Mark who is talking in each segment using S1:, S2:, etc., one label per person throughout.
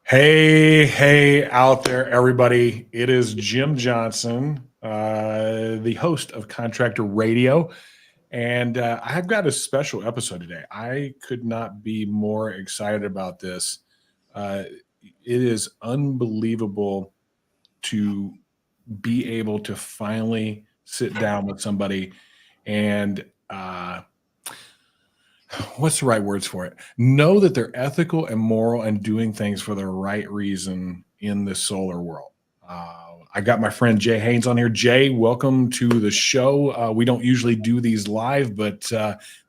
S1: Hey out there, everybody. It is Jim Johnson, the host of Contractor Radio. And I've got a special episode today. I could not be more excited about this. Uh, it is unbelievable to be able to finally sit down with somebody and what's the right words for it? Know that they're ethical and moral and doing things for the right reason in the solar world. I got my friend Jay Haynes on here. Jay, welcome to the show. We don't usually do these live, but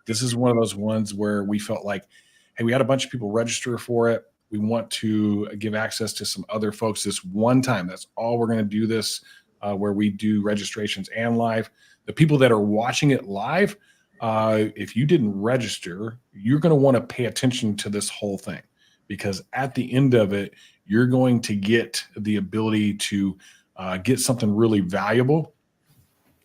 S1: this is one of those ones where we felt like, hey, we had a bunch of people register for it. We want to give access to some other folks this one time. That's all we're going to do this, where we do registrations and live. The people that are watching it live, if you didn't register, you're going to want to pay attention to this whole thing, because at the end of it, you're going to get the ability to get something really valuable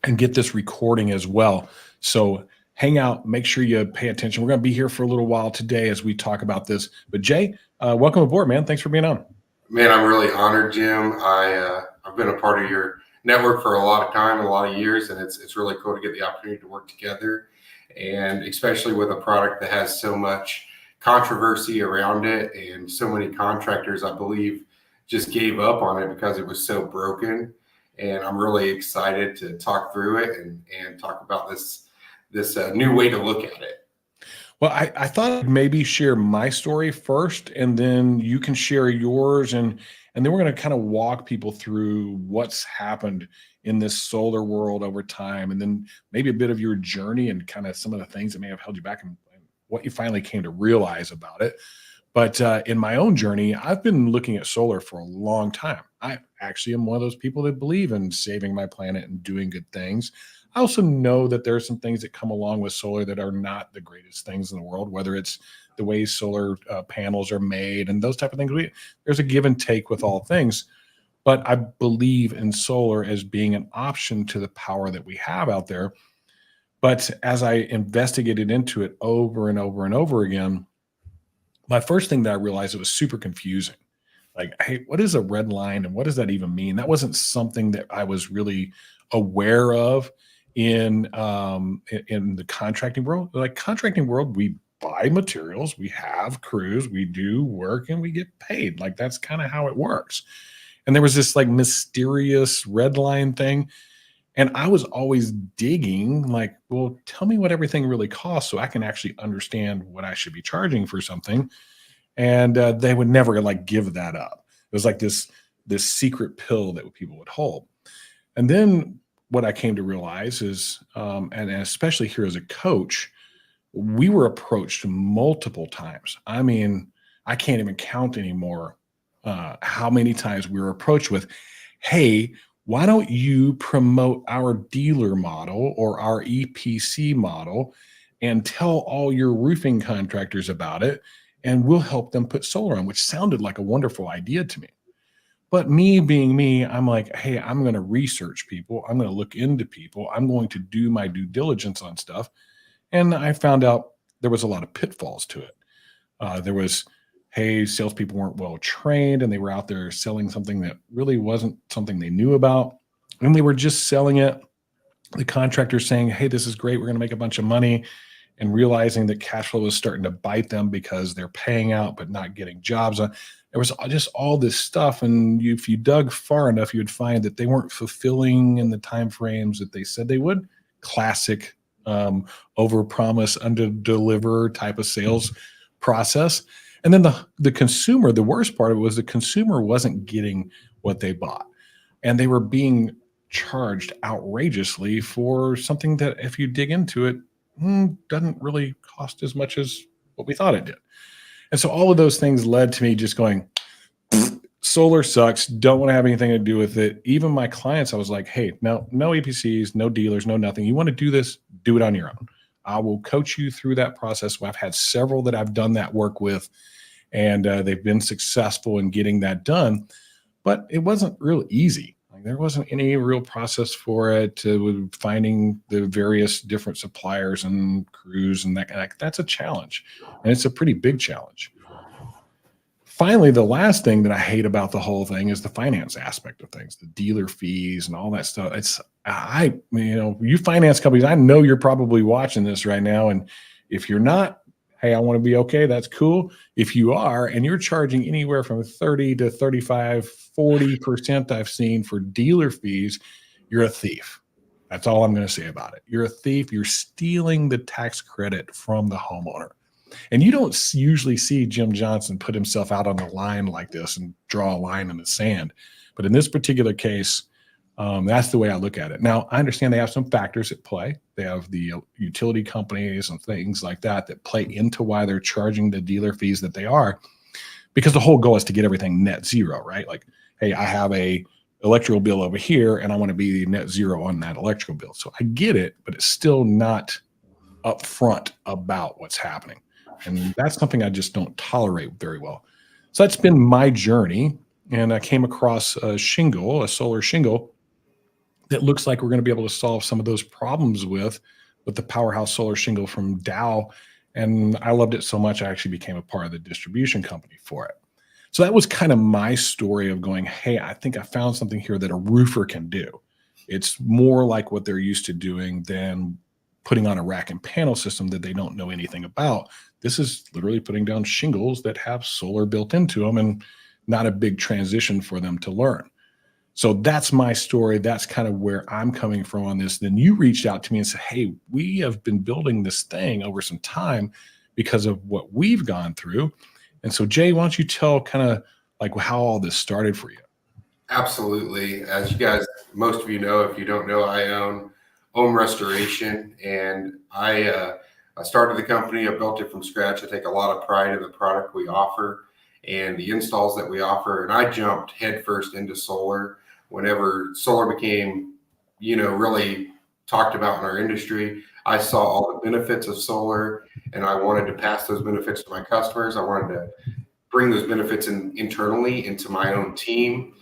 S1: and get this recording as well. So hang out, make sure you pay attention. We're going to be here for a little while today as we talk about this. But Jay, welcome aboard, man. Thanks for being on.
S2: Man, I'm really honored, Jim. I've been a part of your network for a lot of time, a lot of years, and it's really cool to get the opportunity to work together, and especially with a product that has so much controversy around it, and so many contractors, I believe, just gave up on it because it was so broken. And I'm really excited to talk through it and talk about this new way to look at it.
S1: Well, I thought I'd maybe share my story first, and then you can share yours, and then we're going to kind of walk people through what's happened in this solar world over time, and then maybe a bit of your journey and kind of some of the things that may have held you back and what you finally came to realize about it. But in my own journey, I've been looking at solar for a long time. I actually am one of those people that believe in saving my planet and doing good things. I also know that there are some things that come along with solar that are not the greatest things in the world, whether it's the way solar panels are made and those type of things. There's a give and take with all things. But I believe in solar as being an option to the power that we have out there. But as I investigated into it over and over and over again, my first thing that I realized, it was super confusing. Like, hey, what is a red line and what does that even mean? That wasn't something that I was really aware of in the contracting world. Like, contracting world, we buy materials, we have crews, we do work, and we get paid. Like, that's kind of how it works. And there was this like mysterious red line thing. And I was always digging, like, well, tell me what everything really costs so I can actually understand what I should be charging for something. And they would never like give that up. It was like this secret pill that people would hold. And then what I came to realize is, and especially here as a coach, we were approached multiple times. I mean, I can't even count anymore how many times we were approached with, hey, why don't you promote our dealer model or our EPC model and tell all your roofing contractors about it, and we'll help them put solar on, which sounded like a wonderful idea to me. But me being me, I'm like, hey, I'm going to research people. I'm going to look into people. I'm going to do my due diligence on stuff. And I found out there was a lot of pitfalls to it. There was, hey, salespeople weren't well trained and they were out there selling something that really wasn't something they knew about. And they were just selling it. The contractors saying, hey, this is great, we're going to make a bunch of money, and realizing that cash flow was starting to bite them because they're paying out but not getting jobs. There was just all this stuff. And if you dug far enough, you would find that they weren't fulfilling in the time frames that they said they would. Classic over promise, under deliver type of sales process. And then the consumer, the worst part of it was the consumer wasn't getting what they bought. And they were being charged outrageously for something that, if you dig into it, doesn't really cost as much as what we thought it did. And so all of those things led to me just going, solar sucks, don't want to have anything to do with it. Even my clients, I was like, hey, no EPCs, no dealers, no nothing. You want to do this, do it on your own. I will coach you through that process. Well, I've had several that I've done that work with, and they've been successful in getting that done. But it wasn't real easy. Like, there wasn't any real process for it, finding the various different suppliers and crews, and that's a challenge. And it's a pretty big challenge. finally, the last thing that I hate about the whole thing is the finance aspect of things, the dealer fees and all that stuff. You finance companies, I know you're probably watching this right now. And if you're not, hey, I want to be okay. That's cool. If you are, and you're charging anywhere from 30 to 35, 40% I've seen for dealer fees, you're a thief. That's all I'm going to say about it. You're a thief. You're stealing the tax credit from the homeowner. And you don't usually see Jim Johnson put himself out on the line like this and draw a line in the sand. But in this particular case, that's the way I look at it. Now, I understand they have some factors at play. They have the utility companies and things like that play into why they're charging the dealer fees that they are, because the whole goal is to get everything net zero, right? Like, hey, I have a electrical bill over here and I want to be net zero on that electrical bill. So I get it, but it's still not upfront about what's happening. And that's something I just don't tolerate very well. So that's been my journey. And I came across a solar shingle that looks like we're going to be able to solve some of those problems with the Powerhouse Solar Shingle from Dow. And I loved it so much, I actually became a part of the distribution company for it. So that was kind of my story of going, hey, I think I found something here that a roofer can do. It's more like what they're used to doing than putting on a rack and panel system that they don't know anything about. This is literally putting down shingles that have solar built into them and not a big transition for them to learn. So that's my story. That's kind of where I'm coming from on this. Then you reached out to me and said, hey, we have been building this thing over some time because of what we've gone through. And so, Jay, why don't you tell kind of like how all this started for you?
S2: Absolutely. As you guys, most of you know, if you don't know, I own Home Restoration, and I started the company. I built it from scratch. I take a lot of pride in the product we offer and the installs that we offer. And I jumped headfirst into solar whenever solar became, really talked about in our industry. I saw all the benefits of solar, and I wanted to pass those benefits to my customers. I wanted to bring those benefits internally into my own team.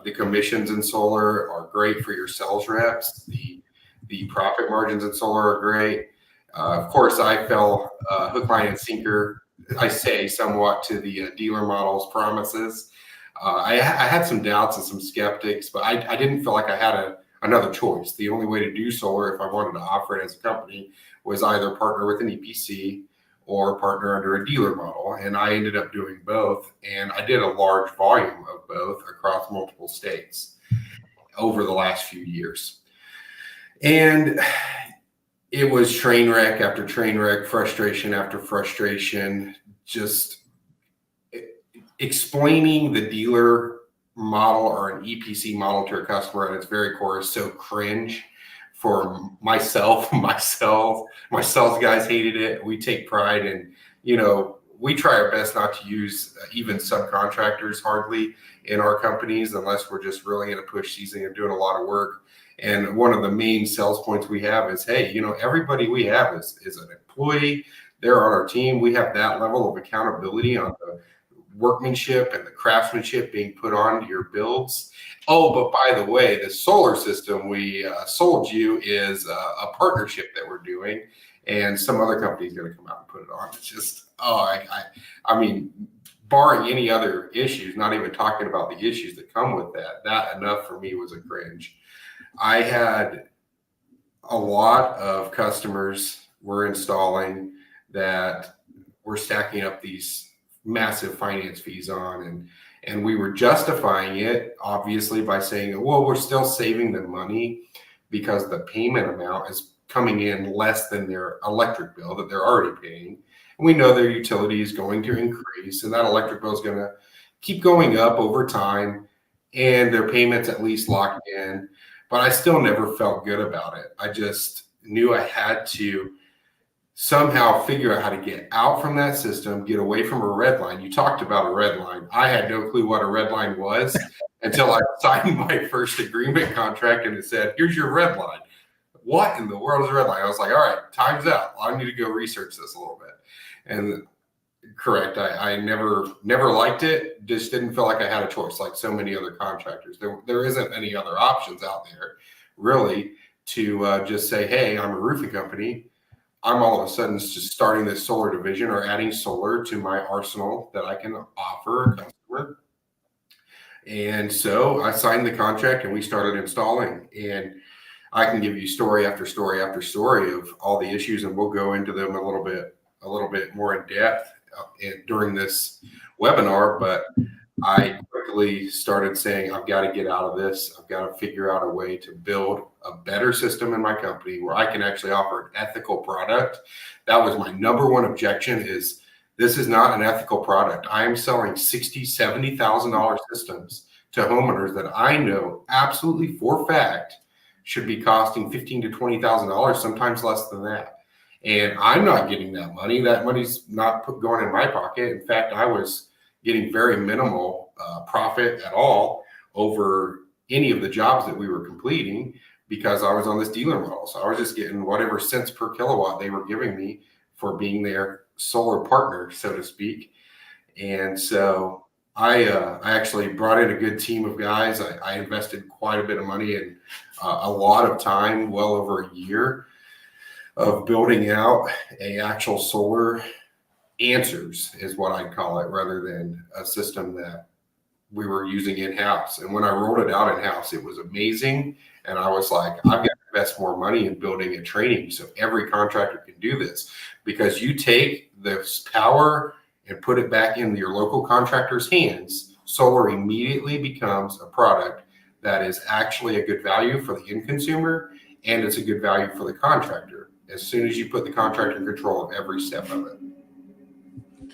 S2: The commissions in solar are great for your sales reps. The profit margins in solar are great. Of course, I fell hook, line, and sinker, I say, somewhat to the dealer model's promises. I had some doubts and some skeptics, but I didn't feel like I had another choice. The only way to do solar, if I wanted to offer it as a company, was either partner with an EPC or partner under a dealer model. And I ended up doing both. And I did a large volume of both across multiple states over the last few years. And it was train wreck after train wreck, frustration after frustration, just explaining the dealer model or an EPC model to a customer at its very core is so cringe for myself. My sales guys hated it. We take pride in, we try our best not to use even subcontractors hardly in our companies unless we're just really in a push season and doing a lot of work. And one of the main sales points we have is, hey, everybody we have is an employee. They're on our team. We have that level of accountability on the workmanship and the craftsmanship being put on your builds. Oh, but by the way, the solar system we sold you is a partnership that we're doing, and some other company is going to come out and put it on. It's just, I mean, barring any other issues, not even talking about the issues that come with that enough for me was a cringe. I had a lot of customers we're installing that we're stacking up these massive finance fees on, and we were justifying it obviously by saying, well, we're still saving them money because the payment amount is coming in less than their electric bill that they're already paying. And we know their utility is going to increase, and that electric bill is going to keep going up over time, and their payments at least locked in. But I still never felt good about it. I just knew I had to somehow figure out how to get out from that system, get away from a red line. You talked about a red line. I had no clue what a red line was until I signed my first agreement contract and it said, here's your red line. What in the world is a red line? I was like, all right, time's out. I need to go research this a little bit. And correct, I never liked it. Just didn't feel like I had a choice like so many other contractors. There isn't any other options out there really to just say, hey, I'm a roofing company. I'm all of a sudden just starting this solar division or adding solar to my arsenal that I can offer a customer. And so I signed the contract and we started installing. And I can give you story after story after story of all the issues, and we'll go into them a little bit more in depth during this webinar. But I quickly started saying, I've got to get out of this. I've got to figure out a way to build a better system in my company where I can actually offer an ethical product. That was my number one objection is this is not an ethical product. I am selling $60,000, $70,000 systems to homeowners that I know absolutely for fact should be costing $15,000 to $20,000, sometimes less than that. And I'm not getting that money. That money's not going in my pocket. In fact, I was getting very minimal profit at all over any of the jobs that we were completing because I was on this dealer model. So I was just getting whatever cents per kilowatt they were giving me for being their solar partner, so to speak. And so I actually brought in a good team of guys. I invested quite a bit of money and a lot of time, well over a year, of building out a actual solar answers is what I'd call it, rather than a system that we were using in-house. And when I rolled it out in-house, it was amazing. And I was like, I've got to invest more money in building a training so every contractor can do this, because you take this power and put it back in your local contractor's hands, solar immediately becomes a product that is actually a good value for the end consumer, and it's a good value for the contractor as soon as you put the contractor in control of every step of it.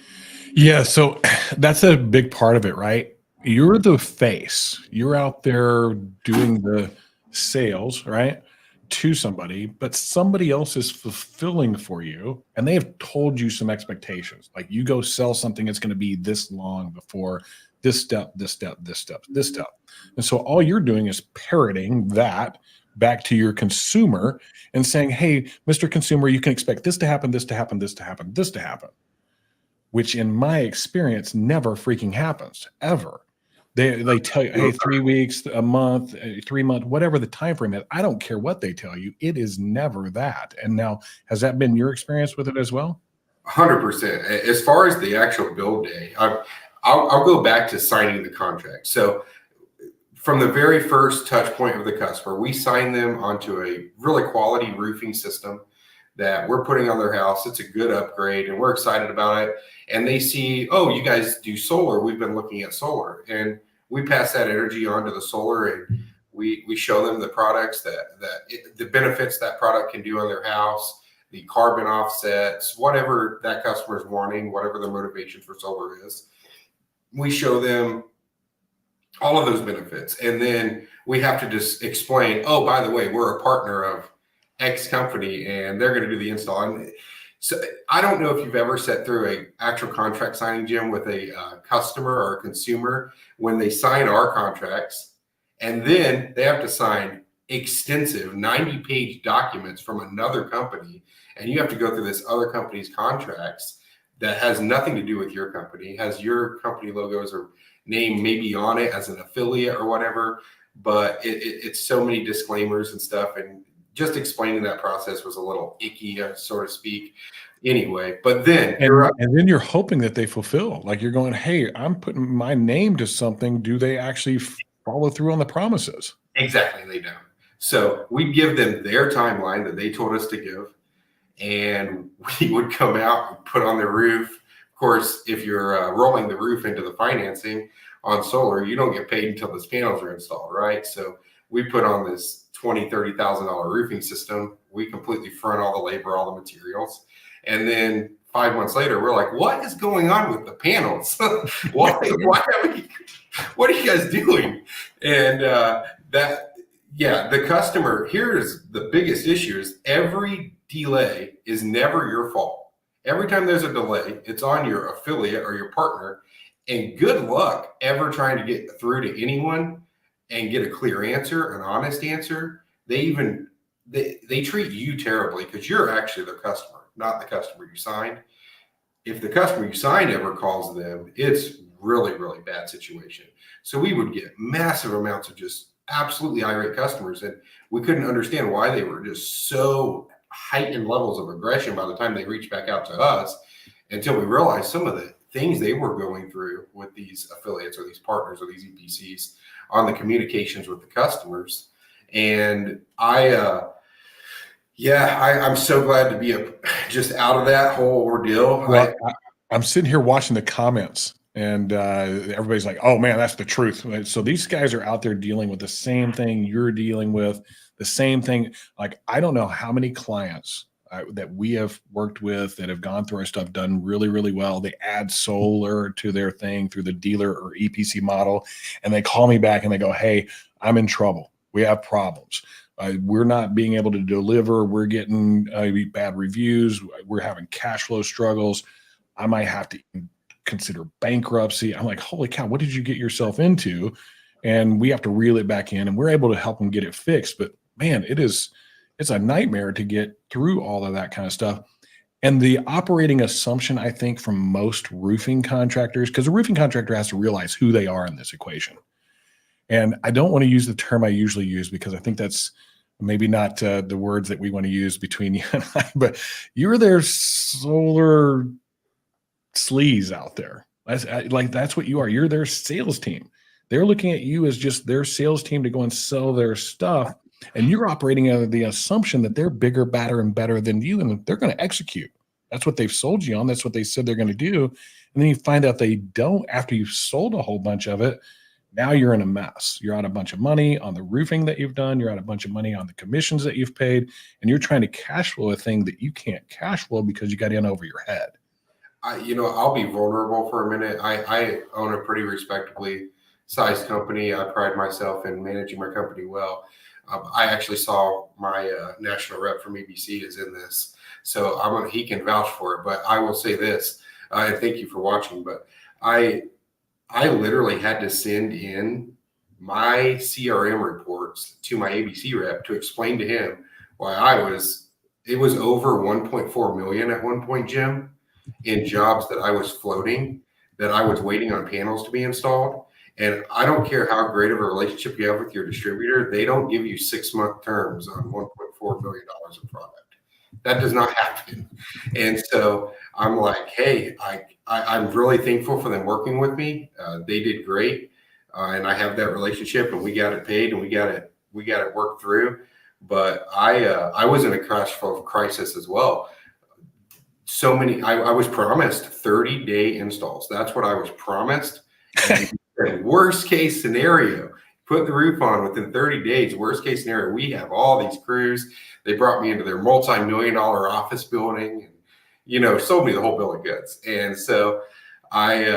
S1: Yeah, so that's a big part of it, right? You're the face. You're out there doing the sales, right, to somebody, but somebody else is fulfilling for you, and they have told you some expectations. Like, you go sell something, it's going to be this long before this step, this step, this step, this step. And so all you're doing is parroting that back to your consumer and saying, hey, Mr. Consumer, you can expect this to happen, this to happen, this to happen, this to happen, which in my experience never freaking happens, ever. They tell you, hey, 3 weeks, a month, 3 months, whatever the time frame is. I don't care what they tell you. It is never that. And now, has that been your experience with it as well?
S2: 100%. As far as the actual build day, I'll go back to signing the contract. So from the very first touch point with the customer, we sign them onto a really quality roofing system that we're putting on their house. It's a good upgrade and we're excited about it. And they see, oh, you guys do solar. We've been looking at solar. And we pass that energy on to the solar, and we show them the products the benefits that product can do on their house, the carbon offsets, whatever that customer is wanting, whatever their motivation for solar is. We show them all of those benefits. And then we have to just explain, oh, by the way, we're a partner of X company and they're going to do the install. And so I don't know if you've ever sat through an actual contract signing, Jim, with a customer or a consumer when they sign our contracts, and then they have to sign extensive 90-page documents from another company, and you have to go through this other company's contracts that has nothing to do with your company, has your company logos or name maybe on it as an affiliate or whatever, but it's so many disclaimers and stuff, and just explaining that process was a little icky, so to speak. Anyway, but then
S1: and then you're hoping that they fulfill. Like, you're going, hey, I'm putting my name to something. Do they actually follow through on the promises?
S2: Exactly, they don't. So we give them their timeline that they told us to give, and we would come out and put on the roof. Of course, if you're rolling the roof into the financing on solar, you don't get paid until those panels are installed, right? So we put on this $20,000, $30,000 roofing system. We completely front all the labor, all the materials. And then 5 months later, we're like, what is going on with the panels? What are you guys doing? And the customer, here's the biggest issue is every delay is never your fault. Every time there's a delay, it's on your affiliate or your partner. And good luck ever trying to get through to anyone and get a clear answer, an honest answer. They treat you terribly because you're actually their customer, not the customer you signed. If the customer you signed ever calls them, it's really, really bad situation. So we would get massive amounts of just absolutely irate customers, and we couldn't understand why they were just so heightened levels of aggression by the time they reached back out to us, until we realized some of the things they were going through with these affiliates or these partners or these EPCs on the communications with the customers. And I'm so glad to be just out of that whole ordeal.
S1: Well, I'm sitting here watching the comments, and everybody's like, "Oh man, that's the truth." So these guys are out there dealing with the same thing you're dealing with, the same thing. Like, I don't know how many clients that we have worked with that have gone through our stuff, done really, really well. They add solar to their thing through the dealer or EPC model, and they call me back and they go, "Hey, I'm in trouble. We have problems. We're not being able to deliver. We're getting bad reviews. We're having cash flow struggles. I might have to consider bankruptcy." I'm like, "Holy cow, what did you get yourself into?" And we have to reel it back in, and we're able to help them get it fixed. But man, it's a nightmare to get through all of that kind of stuff. And the operating assumption, I think, from most roofing contractors, because a roofing contractor has to realize who they are in this equation. And I don't want to use the term I usually use, because I think that's maybe not the words that we want to use between you and I, but you're their solar sleaze out there. That's what you are. You're their sales team. They're looking at you as just their sales team to go and sell their stuff. And you're operating under the assumption that they're bigger, badder, and better than you, and they're going to execute. That's what they've sold you on. That's what they said they're going to do. And then you find out they don't after you've sold a whole bunch of it. Now you're in a mess. You're out a bunch of money on the roofing that you've done. You're out a bunch of money on the commissions that you've paid. And you're trying to cash flow a thing that you can't cash flow because you got in over your head.
S2: I'll be vulnerable for a minute. I own a pretty respectably sized company. I pride myself in managing my company well. I actually saw my national rep from ABC is in this, so he can vouch for it. But I will say this, and thank you for watching. But I literally had to send in my CRM reports to my ABC rep to explain to him why it was over 1.4 million at one point, Jim, in jobs that I was floating, that I was waiting on panels to be installed. And I don't care how great of a relationship you have with your distributor, they don't give you 6-month terms on $1.4 million of product. That does not happen. And so I'm like, hey, I'm really thankful for them working with me. They did great. And I have that relationship, and we got it paid, and we got it worked through. But I was in a cash flow crisis as well. I was promised 30-day installs. That's what I was promised. Worst case scenario, put the roof on within 30 days. Worst case scenario, we have all these crews. They brought me into their multi-million-dollar office building and, sold me the whole bill of goods. And so I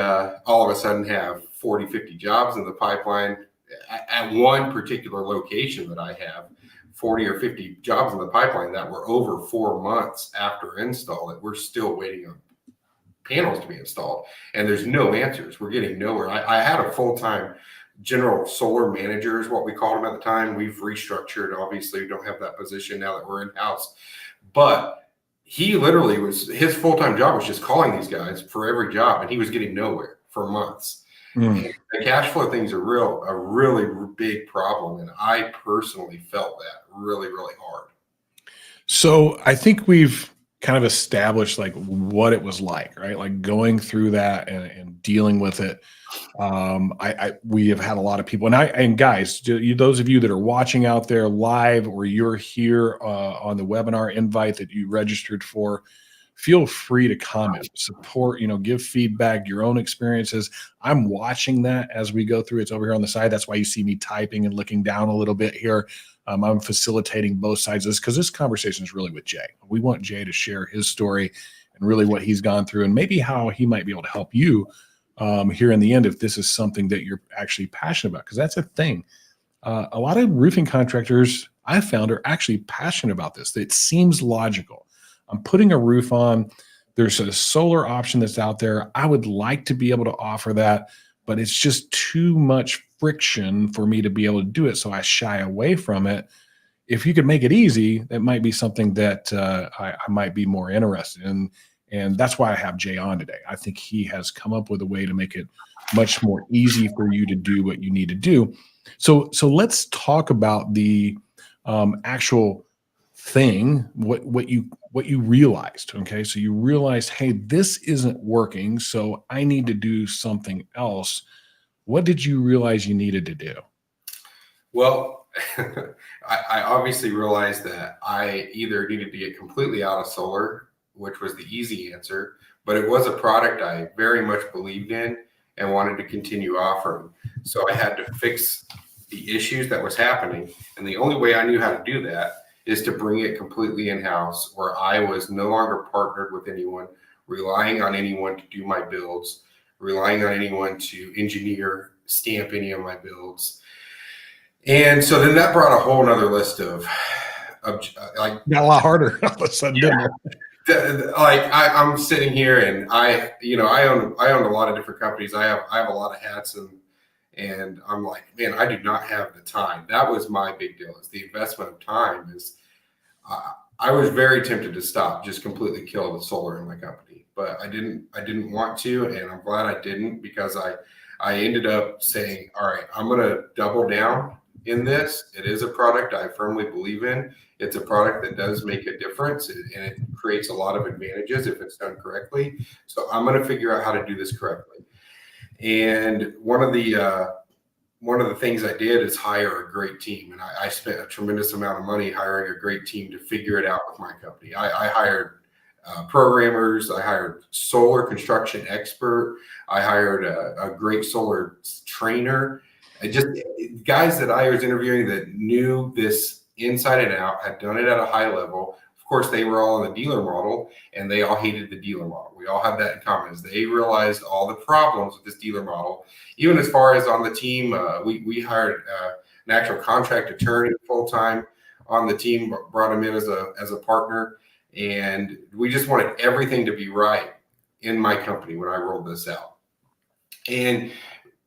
S2: all of a sudden have 40, 50 jobs in the pipeline at one particular location that I have. 40 or 50 jobs in the pipeline that were over 4 months after install that we're still waiting on panels to be installed, and there's no answers. We're getting nowhere. I had a full-time general solar manager is what we called him at the time. We've restructured. Obviously, we don't have that position now that we're in-house, but he literally his full-time job was just calling these guys for every job, and he was getting nowhere for months. The cash flow thing's a really big problem, and I personally felt that really, really hard.
S1: So I think we've kind of established like what it was like, right? Like going through that and dealing with it. We have had a lot of people, and guys, those of you that are watching out there live, or you're here on the webinar invite that you registered for, feel free to comment, support, give feedback, your own experiences. I'm watching that as we go through. It's over here on the side. That's why you see me typing and looking down a little bit here. I'm facilitating both sides of this because this conversation is really with Jay. We want Jay to share his story and really what he's gone through, and maybe how he might be able to help you here in the end if this is something that you're actually passionate about, because that's a thing. A lot of roofing contractors I've found are actually passionate about this. It seems logical. I'm putting a roof on. There's a solar option that's out there. I would like to be able to offer that, but it's just too much friction for me to be able to do it. So I shy away from it. If you could make it easy, that might be something that I might be more interested in. And that's why I have Jay on today. I think he has come up with a way to make it much more easy for you to do what you need to do. So let's talk about the actual thing, what you realized. Okay. So you realized, hey, this isn't working. So I need to do something else. What did you realize you needed to do?
S2: Well, I obviously realized that I either needed to get completely out of solar, which was the easy answer, but it was a product I very much believed in and wanted to continue offering. So I had to fix the issues that was happening. And the only way I knew how to do that is to bring it completely in-house, where I was no longer partnered with anyone, relying on anyone to do my builds, relying on anyone to engineer, stamp any of my builds. And so then that brought a whole nother list of like,
S1: Got a lot harder all of a sudden, didn't it?
S2: I'm sitting here and I own a lot of different companies. I have a lot of hats, and I'm like, man, I do not have the time. That was my big deal, is the investment of time. Is I was very tempted to stop, just completely kill the solar in my company, but I didn't want to, and I'm glad I didn't, because I ended up saying, all right, I'm going to double down in this. It is a product I firmly believe in. It's a product that does make a difference, and it creates a lot of advantages if it's done correctly. So I'm going to figure out how to do this correctly. And one of the things I did is hire a great team, and I spent a tremendous amount of money hiring a great team to figure it out with my company. I hired programmers. I hired solar construction expert. I hired a great solar trainer. Just guys that I was interviewing that knew this inside and out, had done it at a high level. Of course, they were all in the dealer model, and they all hated the dealer model. We all have that in common, is they realized all the problems with this dealer model. Even as far as on the team, we hired an actual contract attorney full-time on the team, brought him in as a partner. And we just wanted everything to be right in my company when I rolled this out. And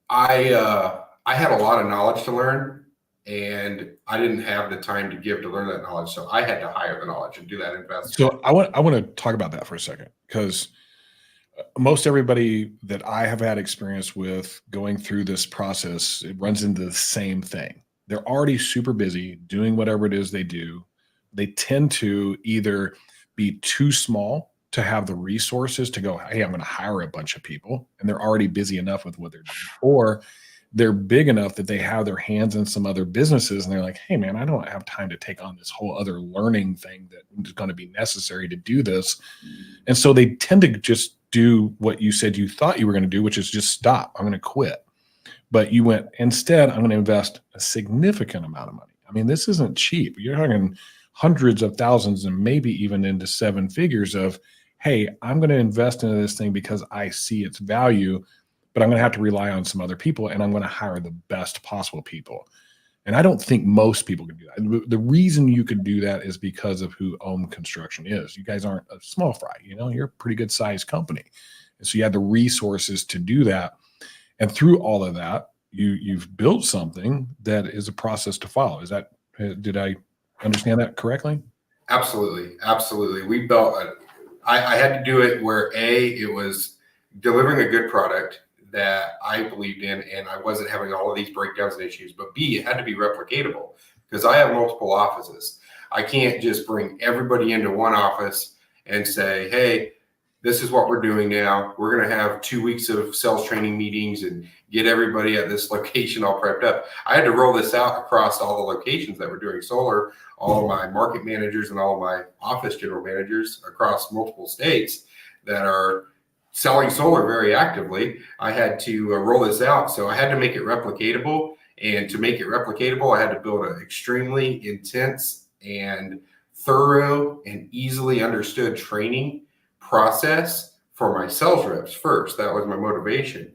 S2: I had a lot of knowledge to learn, and I didn't have the time to give to learn that knowledge. So I had to hire the knowledge and do that investment.
S1: So I want to talk about that for a second, because most everybody that I have had experience with going through this process, it runs into the same thing. They're already super busy doing whatever it is they do. They tend to either be too small to have the resources to go, hey, I'm going to hire a bunch of people, and they're already busy enough with what they're doing, or they're big enough that they have their hands in some other businesses, and they're like, hey man, I don't have time to take on this whole other learning thing that is going to be necessary to do this. And so they tend to just do what you said you thought you were going to do, which is just stop. I'm going to quit. But you went, instead, I'm going to invest a significant amount of money. I mean, this isn't cheap. You're talking hundreds of thousands and maybe even into seven figures of, hey, I'm going to invest into this thing because I see its value, but I'm going to have to rely on some other people, and I'm going to hire the best possible people. And I don't think most people can do that. The reason you could do that is because of who Ohm Construction is. You guys aren't a small fry, you're a pretty good sized company. And so you have the resources to do that. And through all of that, you've built something that is a process to follow. Did I understand that correctly?
S2: Absolutely. Absolutely. We built I had to do it where it was delivering a good product that I believed in, and I wasn't having all of these breakdowns and issues, but B, it had to be replicatable, because I have multiple offices. I can't just bring everybody into one office and say, hey, this is what we're doing now. We're going to have 2 weeks of sales training meetings and get everybody at this location all prepped up. I had to roll this out across all the locations that were doing solar, all of my market managers and all of my office general managers across multiple states that are selling solar very actively. I had to roll this out. So I had to make it replicatable. And to make it replicatable, I had to build an extremely intense and thorough and easily understood training process for my sales reps first. That was my motivation.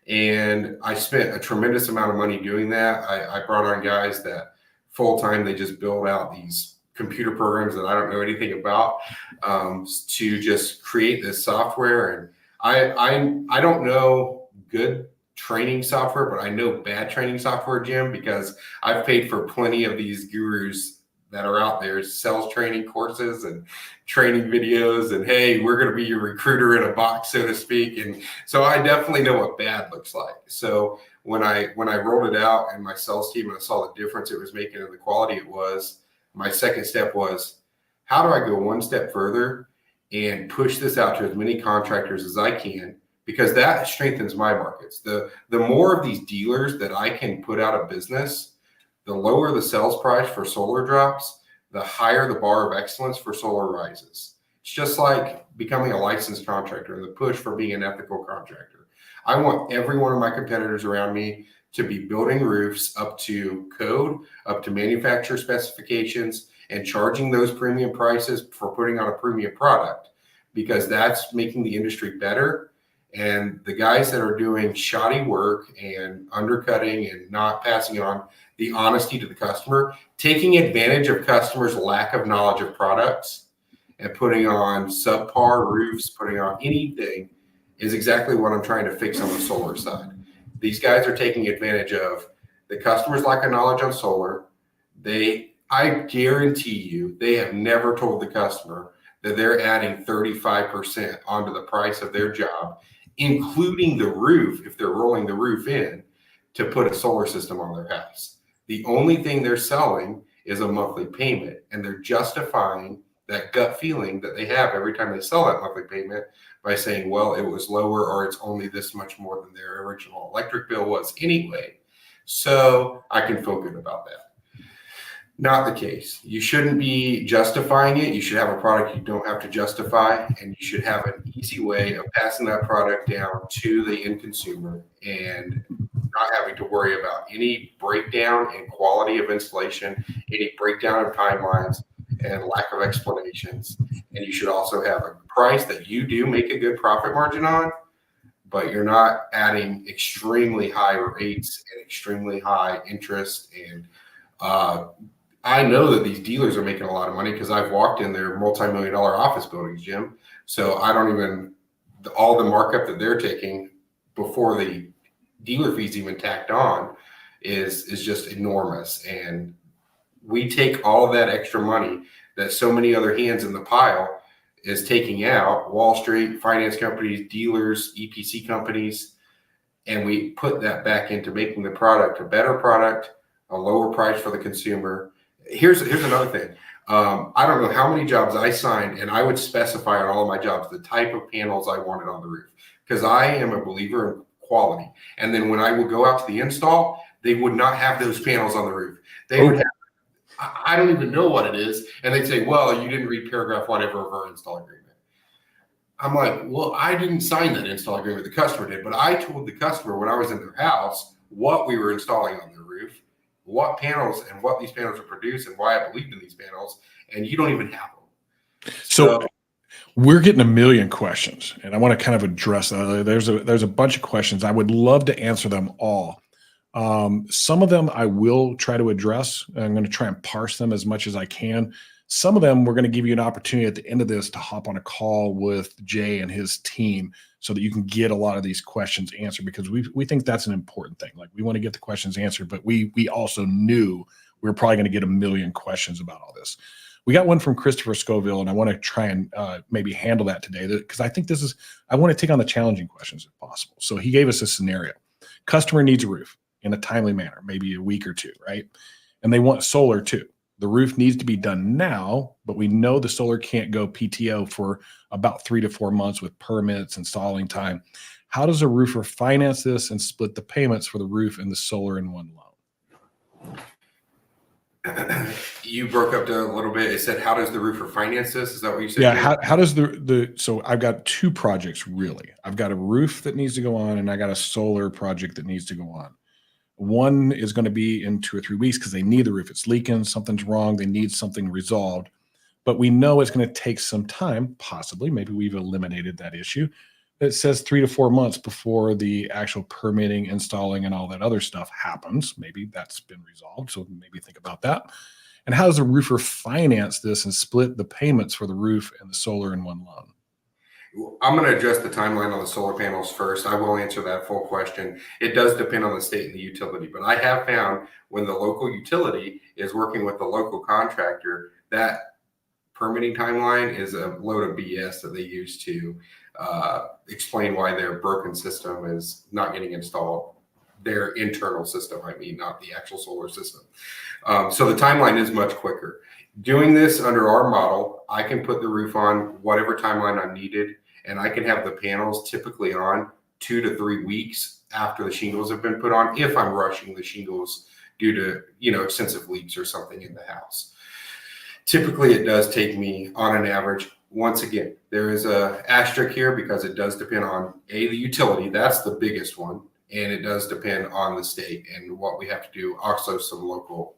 S2: And I spent a tremendous amount of money doing that. I brought on guys that full-time, they just build out these computer programs that I don't know anything about, to just create this software. And I don't know good training software, but I know bad training software, Jim, because I've paid for plenty of these gurus that are out there, sales training courses and training videos, and hey, we're going to be your recruiter in a box, so to speak. And so I definitely know what bad looks like. So when I rolled it out and my sales team, and I saw the difference it was making in the quality it was, My second step was, how do I go one step further and push this out to as many contractors as I can? Because that strengthens my markets. The more of these dealers that I can put out of business, the lower the sales price for solar drops, the higher the bar of excellence for solar rises. It's just like becoming a licensed contractor and the push for being an ethical contractor. I want every one of my competitors around me to be building roofs up to code, up to manufacturer specifications, and charging those premium prices for putting out a premium product, because that's making the industry better. And the guys that are doing shoddy work and undercutting and not passing on the honesty to the customer, taking advantage of customers' lack of knowledge of products and putting on subpar roofs, putting on anything, is exactly what I'm trying to fix on the solar side. These guys are taking advantage of the customers' lack of knowledge on solar. I guarantee you, they have never told the customer that they're adding 35% onto the price of their job, including the roof, if they're rolling the roof in, to put a solar system on their house. The only thing they're selling is a monthly payment, and they're justifying that gut feeling that they have every time they sell that monthly payment by saying, well, it was lower, or it's only this much more than their original electric bill was anyway, so I can feel good about that. Not the case. You shouldn't be justifying it. You should have a product you don't have to justify, and you should have an easy way of passing that product down to the end consumer and not having to worry about any breakdown in quality of installation, any breakdown of timelines, and lack of explanations. And you should also have a price that you do make a good profit margin on, but you're not adding extremely high rates and extremely high interest. And I know that these dealers are making a lot of money because I've walked in their multi-million-dollar office buildings, Jim. So I don't even, all the markup that they're taking before the dealer fees even tacked on is just enormous. And we take all of that extra money that so many other hands in the pile is taking out, Wall Street, finance companies, dealers, EPC companies, and we put that back into making the product a better product, a lower price for the consumer. Here's another thing. I don't know how many jobs I signed, and I would specify on all of my jobs the type of panels I wanted on the roof, because I am a believer in quality. And then when I would go out to the install, they would not have those panels on the roof. They would have, I don't even know what it is. And they'd say, well, you didn't read paragraph whatever of our install agreement. I'm like, well, I didn't sign that install agreement. The customer did. But I told the customer when I was in their house what we were installing on their roof, what panels and what these panels are produced, and why I believed in these panels. And you don't even have them.
S1: So we're getting a million questions, and I want to kind of address that. There's a bunch of questions. I would love to answer them all. Some of them I will try to address. I'm going to try and parse them as much as I can. Some of them we're going to give you an opportunity at the end of this to hop on a call with Jay and his team so that you can get a lot of these questions answered, because we think that's an important thing. Like, we want to get the questions answered, but we also knew we were probably going to get a million questions about all this. We got one from Christopher Scoville, and I want to try and maybe handle that today, because I think I want to take on the challenging questions if possible. So he gave us a scenario. Customer needs a roof in a timely manner, maybe a week or two, right? And they want solar too. The roof needs to be done now, but we know the solar can't go PTO for about 3 to 4 months with permits, installing time. How does a roofer finance this and split the payments for the roof and the solar in one loan?
S2: You broke up a little bit. It said, how does the roofer finance this? Is that what you said?
S1: Yeah. How does so I've got two projects really. I've got a roof that needs to go on, and I got a solar project that needs to go on. One is going to be in 2 or 3 weeks because they need the roof. It's leaking, something's wrong. They need something resolved, but we know it's going to take some time. Possibly, maybe we've eliminated that issue. It says 3 to 4 months before the actual permitting, installing, and all that other stuff happens. Maybe that's been resolved. So maybe think about that. And how does a roofer finance this and split the payments for the roof and the solar in one loan?
S2: I'm going to address the timeline on the solar panels first. I will answer that full question. It does depend on the state and the utility, but I have found when the local utility is working with the local contractor, that permitting timeline is a load of BS that they use to explain why their broken system is not getting installed. Their internal system, I mean, not the actual solar system. So the timeline is much quicker. Doing this under our model, I can put the roof on whatever timeline I'm needed, and I can have the panels typically on 2 to 3 weeks after the shingles have been put on, if I'm rushing the shingles due to, extensive leaks or something in the house. Typically, it does take me on an average. Once again, there is a asterisk here because it does depend on the utility. That's the biggest one. And it does depend on the state and what we have to do. Also some local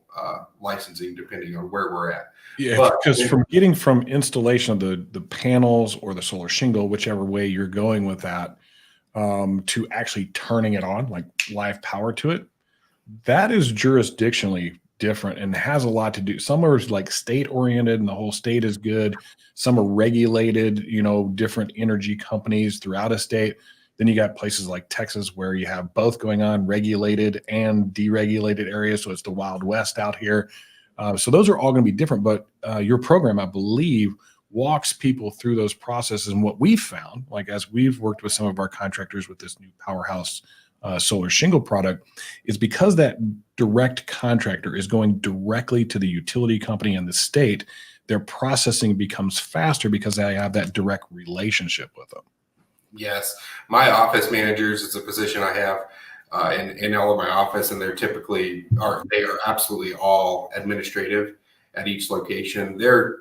S2: licensing, depending on where we're at.
S1: Yeah,
S2: But
S1: because from installation of the panels or the solar shingle, whichever way you're going with that, to actually turning it on, like live power to it, that is jurisdictionally different and has a lot to do. Some are like state oriented and the whole state is good. Some are regulated, different energy companies throughout a state. Then you got places like Texas where you have both going on, regulated and deregulated areas. So it's the Wild West out here. So those are all going to be different. But your program, I believe, walks people through those processes. And what we've found, like as we've worked with some of our contractors with this new powerhouse solar shingle product, is because that direct contractor is going directly to the utility company and the state, their processing becomes faster because they have that direct relationship with them.
S2: Yes, my office managers is a position I have in all of my office, and they are absolutely all administrative at each location. They're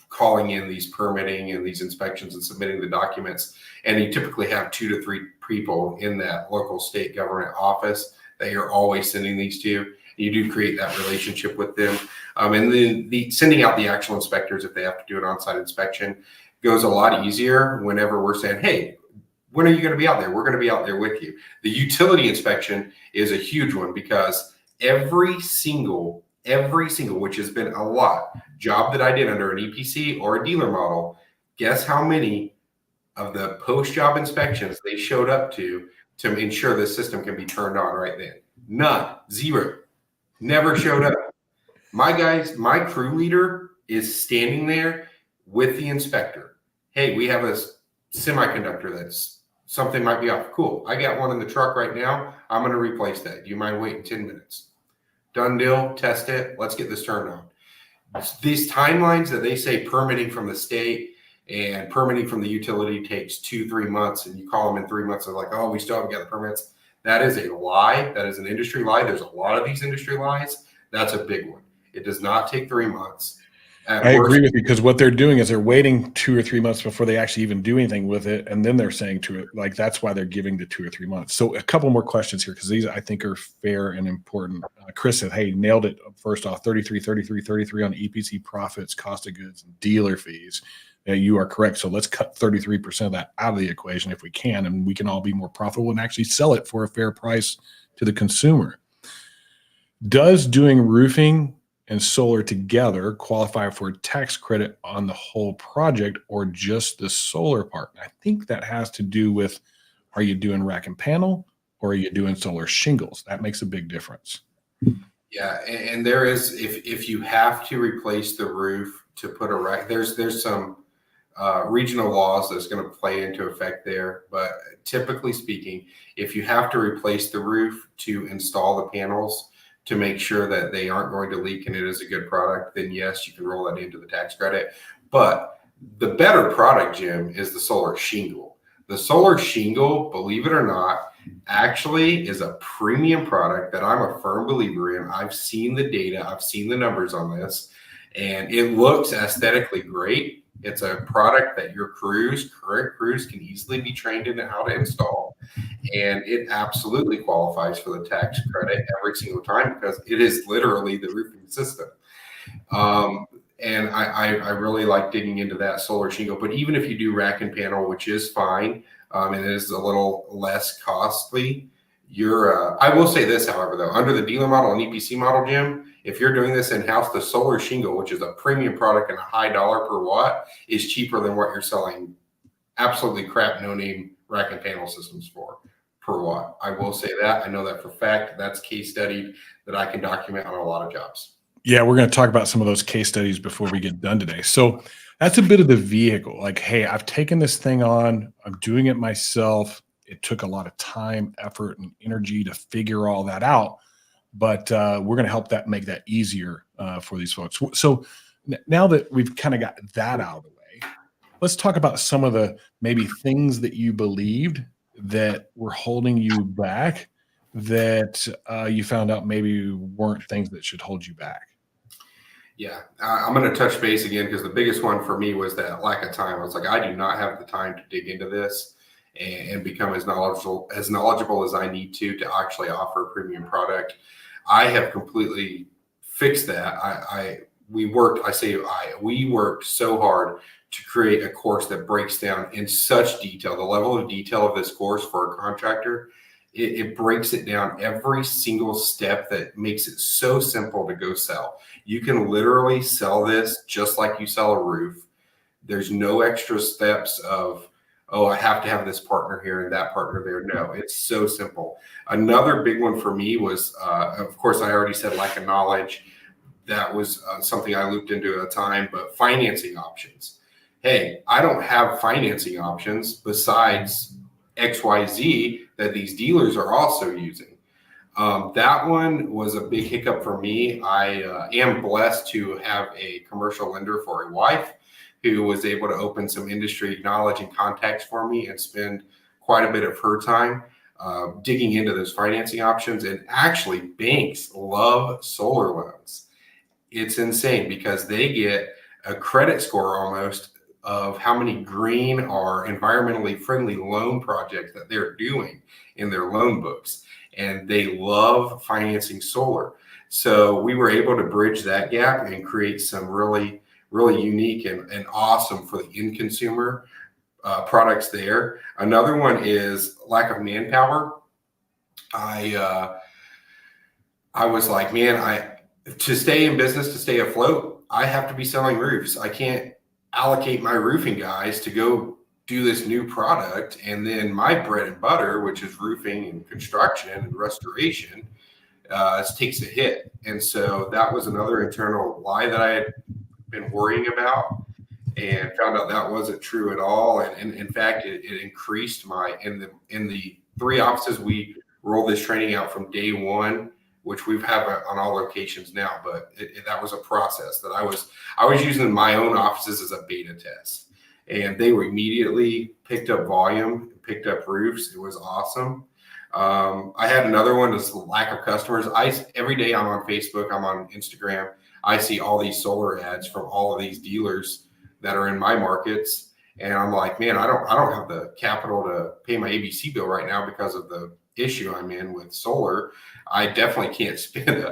S2: calling in these permitting and these inspections and submitting the documents, and you typically have 2 to 3 people in that local state government office that you're always sending these to. You do create that relationship with them, and then sending out the actual inspectors if they have to do an on-site inspection goes a lot easier whenever we're saying, hey, when are you going to be out there? We're going to be out there with you. The utility inspection is a huge one because every single, which has been a lot, job that I did under an EPC or a dealer model, guess how many of the post-job inspections they showed up to ensure the system can be turned on right then? None. Zero. Never showed up. My crew leader is standing there with the inspector. Hey, we have a semiconductor that's something might be off. Cool. I got one in the truck right now. I'm going to replace that. Do you mind waiting 10 minutes? Done deal. Test it. Let's get this turned on. These timelines that they say permitting from the state and permitting from the utility takes 2-3 months, and you call them in 3 months, they're like, oh, we still haven't got the permits. That is a lie. That is an industry lie. There's a lot of these industry lies. That's a big one. It does not take 3 months.
S1: I agree with you, because what they're doing is they're waiting 2 or 3 months before they actually even do anything with it. And then they're saying to it, like, that's why they're giving the 2 or 3 months. So a couple more questions here, because these I think are fair and important. Chris said, hey, nailed it. First off, 33 on EPC profits, cost of goods, and dealer fees. You are correct. So let's cut 33% of that out of the equation if we can, and we can all be more profitable and actually sell it for a fair price to the consumer. Does doing roofing and solar together qualify for a tax credit on the whole project, or just the solar part? I think that has to do with, are you doing rack and panel or are you doing solar shingles? That makes a big difference.
S2: Yeah, and there is, if you have to replace the roof to put a rack, there's some regional laws that's going to play into effect there. But typically speaking, if you have to replace the roof to install the panels to make sure that they aren't going to leak and it is a good product, then yes, you can roll that into the tax credit. But the better product, Jim, is the solar shingle. The solar shingle, believe it or not, actually is a premium product that I'm a firm believer in. I've seen the data, I've seen the numbers on this, and it looks aesthetically great. It's a product that your current crews can easily be trained in how to install. And it absolutely qualifies for the tax credit every single time because it is literally the roofing system. And I really like digging into that solar shingle. But even if you do rack and panel, which is fine, and it is a little less costly, I will say this, however, though, under the dealer model and EPC model, Jim, if you're doing this in-house, the solar shingle, which is a premium product and a high dollar per watt, is cheaper than what you're selling absolutely crap no-name rack and panel systems for per watt. I will say that. I know that for a fact. That's case studied that I can document on a lot of jobs.
S1: Yeah, we're going to talk about some of those case studies before we get done today. So that's a bit of the vehicle. Like, hey, I've taken this thing on. I'm doing it myself. It took a lot of time, effort, and energy to figure all that out. But we're going to help make that easier for these folks. So Now that we've kind of got that out of the way, let's talk about some of the maybe things that you believed that were holding you back that you found out maybe weren't things that should hold you back.
S2: Yeah, I'm going to touch base again because the biggest one for me was that lack of time. I was like, I do not have the time to dig into this and become as knowledgeable as I need to actually offer a premium product. I have completely fixed that. We worked so hard to create a course that breaks down in such detail. The level of detail of this course for a contractor, it breaks it down every single step that makes it so simple to go sell. You can literally sell this just like you sell a roof. There's no extra steps of, oh, I have to have this partner here and that partner there. No, it's so simple. Another big one for me was, of course, I already said lack of knowledge. That was something I looped into at a time, but financing options. Hey, I don't have financing options besides XYZ that these dealers are also using. That one was a big hiccup for me. I am blessed to have a commercial lender for a wife who was able to open some industry knowledge and contacts for me and spend quite a bit of her time digging into those financing options. And actually, banks love solar loans. It's insane because they get a credit score almost of how many green or environmentally friendly loan projects that they're doing in their loan books. And they love financing solar. So we were able to bridge that gap and create some really, really unique and awesome for the end consumer products there. Another one is lack of manpower. I was like, man, to stay in business, to stay afloat, I have to be selling roofs. I can't allocate my roofing guys to go do this new product. And then my bread and butter, which is roofing and construction and restoration, takes a hit. And so that was another internal lie that I had been worrying about and found out that wasn't true at all. And in fact, it increased in the 3 offices, we rolled this training out from day one, which we've had on all locations now, but that was a process that I was using my own offices as a beta test, and they were immediately picked up volume, picked up roofs. It was awesome. I had another one, is the lack of customers. Every day I'm on Facebook, I'm on Instagram. I see all these solar ads from all of these dealers that are in my markets. And I'm like, man, I don't have the capital to pay my ABC bill right now because of the issue I'm in with solar. I definitely can't spend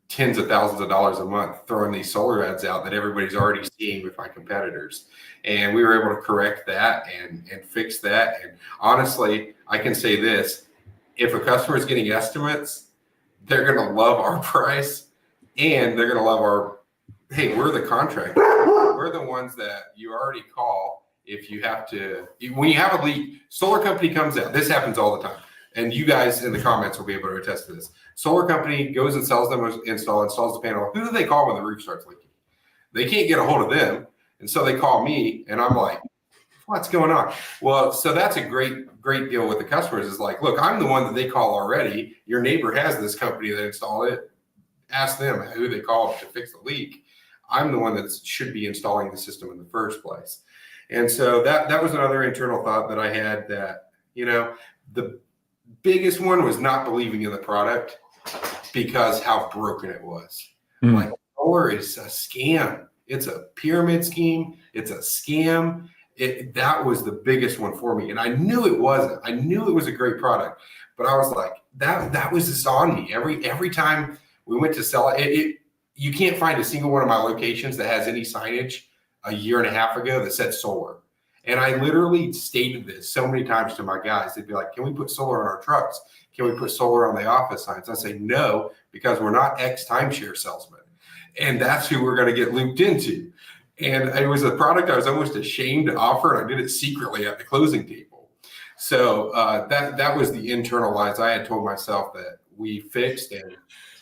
S2: tens of thousands of dollars a month throwing these solar ads out that everybody's already seeing with my competitors. And we were able to correct that and fix that. And honestly, I can say this, if a customer is getting estimates, they're going to love our price and they're going to love hey, we're the contractor. We're the ones that you already call if you have to, when you have a leak, solar company comes out. This happens all the time. And you guys in the comments will be able to attest to this. Solar company goes and sells them, installs the panel. Who do they call when the roof starts leaking? They can't get a hold of them. And so they call me and I'm like, what's going on? Well, so that's a great deal with the customers is like, look, I'm the one that they call already. Your neighbor has this company that installed it. Ask them who they called to fix the leak. I'm the one that should be installing the system in the first place. And so that was another internal thought that I had that, the biggest one was not believing in the product because how broken it was. Like solar is a scam. It's a pyramid scheme. It's a scam. That was the biggest one for me. And I knew it wasn't. I knew it was a great product, but I was like, that was just on me. Every time we went to sell it, you can't find a single one of my locations that has any signage a year and a half ago that said solar. And I literally stated this so many times to my guys. They'd be like, can we put solar on our trucks? Can we put solar on the office signs? I say, no, because we're not ex timeshare salesmen. And that's who we're going to get looped into. And it was a product I was almost ashamed to offer. And I did it secretly at the closing table. So that was the internal lies I had told myself that we fixed. And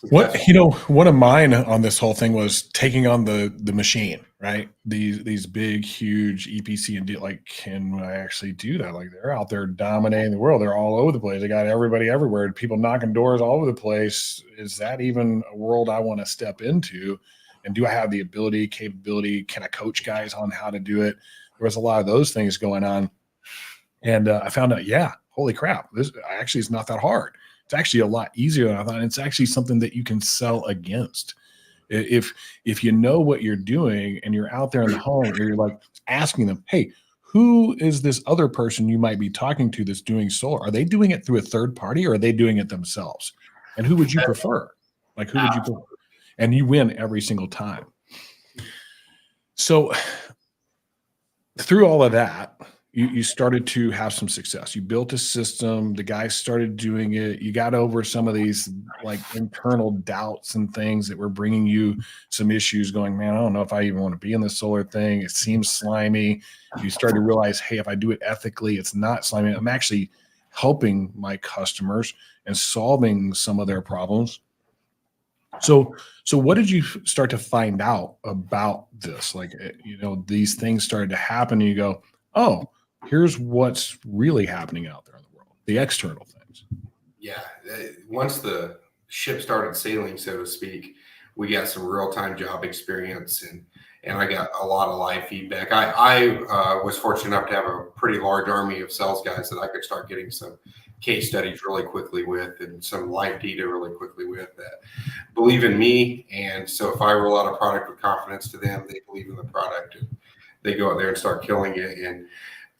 S1: one of mine on this whole thing was taking on the machine, right? These big, huge EPC and like, can I actually do that? Like they're out there dominating the world. They're all over the place. They got everybody everywhere. People knocking doors all over the place. Is that even a world I want to step into? And do I have the ability, capability? Can I coach guys on how to do it? There was a lot of those things going on. And I found out, yeah, holy crap, this actually is not that hard. It's actually a lot easier than I thought. And it's actually something that you can sell against. If you know what you're doing and you're out there in the home, you're like asking them, hey, who is this other person you might be talking to that's doing solar? Are they doing it through a third party, or are they doing it themselves? And who would you prefer? Like, who would you prefer? And you win every single time. So through all of that, you started to have some success. You built a system. The guys started doing it. You got over some of these like internal doubts and things that were bringing you some issues going, man, I don't know if I even want to be in the solar thing. It seems slimy. You started to realize, hey, if I do it ethically, it's not slimy. I'm actually helping my customers and solving some of their problems. So what did you start to find out about this? Like, these things started to happen and you go, oh, here's what's really happening out there in the world, the external things.
S2: Yeah. Once the ship started sailing, so to speak, we got some real-time job experience and I got a lot of live feedback. I was fortunate enough to have a pretty large army of sales guys that I could start getting some case studies really quickly with and some live data really quickly with that believe in me. And so if I roll out a product with confidence to them, they believe in the product and they go out there and start killing it. And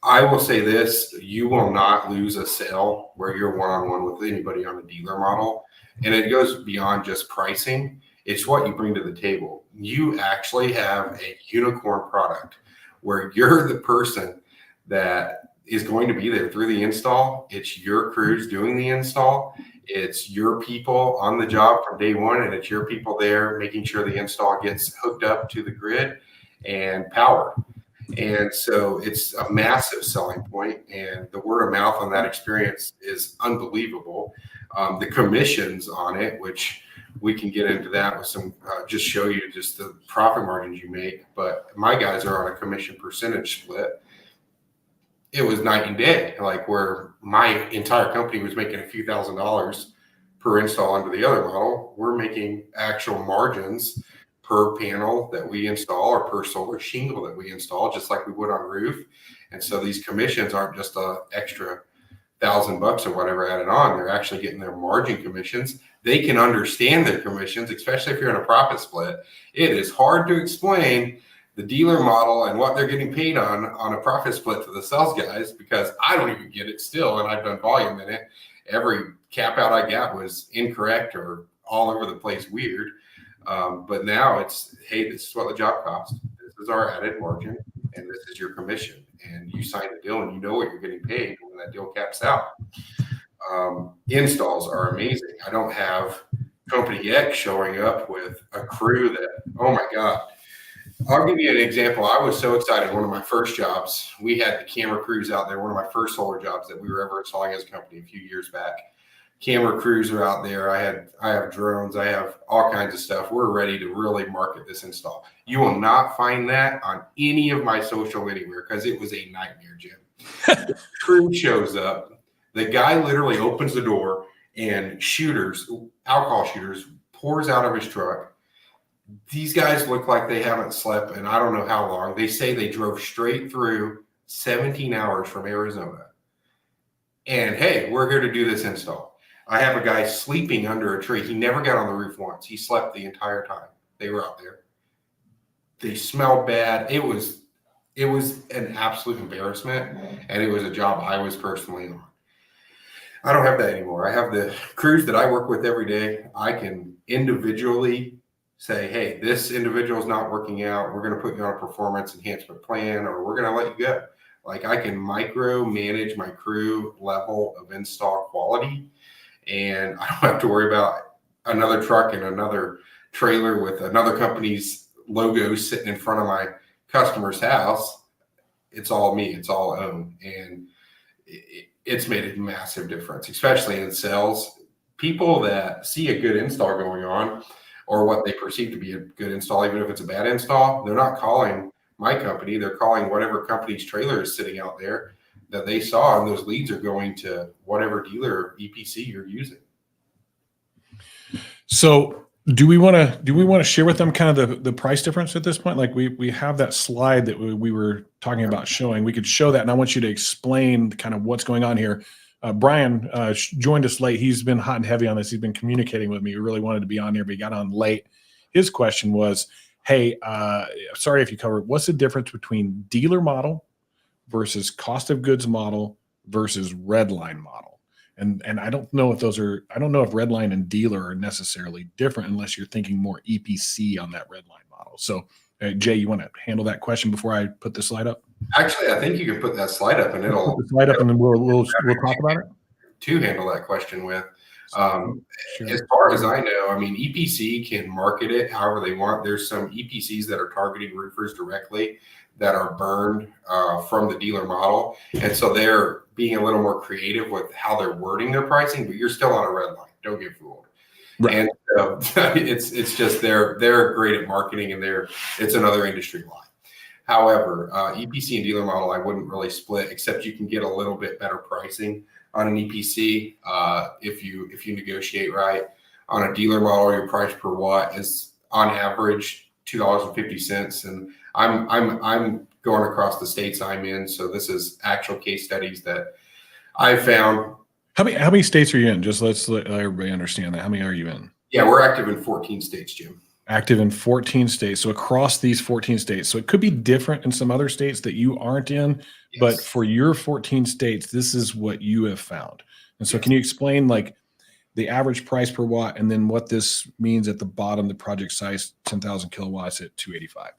S2: I will say this, you will not lose a sale where you're one-on-one with anybody on a dealer model. And it goes beyond just pricing. It's what you bring to the table. You actually have a unicorn product where you're the person that is going to be there through the install. It's your crews doing the install. It's your people on the job from day one, and it's your people there making sure the install gets hooked up to the grid and power. And so it's a massive selling point, and the word of mouth on that experience is unbelievable. The commissions on it, which we can get into that with some, just show you just the profit margins you make. But my guys are on a commission percentage split. It was night and day, like where my entire company was making a few $1,000s per install under the other model. We're making actual margins per panel that we install or per solar shingle that we install, just like we would on a roof. And so these commissions aren't just a extra $1,000 or whatever added on. They're actually getting their margin commissions. They can understand their commissions, especially if you're in a profit split. It is hard to explain the dealer model and what they're getting paid on a profit split to the sales guys, because I don't even get it still. And I've done volume in it. Every cap out I got was incorrect or all over the place weird. But now it's, hey, this is what the job cost. This is our added margin, and this is your commission. And you sign a deal, and you know what you're getting paid when that deal caps out. Installs are amazing. I don't have Company X showing up with a crew that, oh my God. I'll give you an example. I was so excited. One of my first jobs, we had the camera crews out there. One of my first solar jobs that we were ever installing as a company a few years back. Camera crews are out there. I have drones. I have all kinds of stuff. We're ready to really market this install. You will not find that on any of my social anywhere because it was a nightmare, Jim. The crew shows up. The guy literally opens the door and alcohol shooters, pours out of his truck. These guys look like they haven't slept in I don't know how long. They say they drove straight through 17 hours from Arizona. And hey, we're here to do this install. I have a guy sleeping under a tree. He never got on the roof once. He slept the entire time they were out there. They smelled bad. It was an absolute embarrassment, and it was a job I was personally on. I don't have that anymore. I have the crews that I work with every day. I can individually say, hey, this individual is not working out. We're going to put you on a performance enhancement plan, or we're going to let you go. Like I can micro manage my crew level of install quality, and I don't have to worry about another truck and another trailer with another company's logo sitting in front of my customer's house. It's all me. It's all owned. And it's made a massive difference, especially in sales. People that see a good install going on, or what they perceive to be a good install, even if it's a bad install, they're not calling my company. They're calling whatever company's trailer is sitting out there that they saw, and those leads are going to whatever dealer EPC you're using.
S1: So Do we want to share with them kind of the price difference at this point? Like we have that slide that we were talking about showing. We could show that, and I want you to explain kind of what's going on here. Brian joined us late. He's been hot and heavy on this. He's been communicating with me. He really wanted to be on here, but he got on late. His question was, "Hey, sorry if you covered. What's the difference between dealer model versus cost of goods model versus red line model?" And I don't know if I don't know if red line and dealer are necessarily different unless you're thinking more EPC on that red line model. So, Jay, you want to handle that question before I put the slide up?
S2: Actually, I think you can put that slide up, and it'll
S1: Put the slide up, and then we'll talk about it.
S2: To handle that question with.
S1: Sure.
S2: As far as I know, I mean, EPC can market it however they want. There's some EPCs that are targeting roofers directly that are burned from the dealer model. And so they're being a little more creative with how they're wording their pricing, but you're still on a red line. Don't get fooled. Right. And it's just they're great at marketing, and it's another industry line. However, EPC and dealer model, I wouldn't really split, except you can get a little bit better pricing on an EPC if you negotiate right. On a dealer model, your price per watt is on average $2.50, and I'm going across the states I'm in, so this is actual case studies that I found.
S1: How many states are you in? Just let's let everybody understand that. How many are you in?
S2: Yeah, we're active in 14 states, Jim.
S1: Active in 14 states. So across these 14 states. So it could be different in some other states that you aren't in, yes. But for your 14 states, this is what you have found. And so yes. Can you explain like the average price per watt and then what this means at the bottom, the project size 10,000 kilowatts at 285?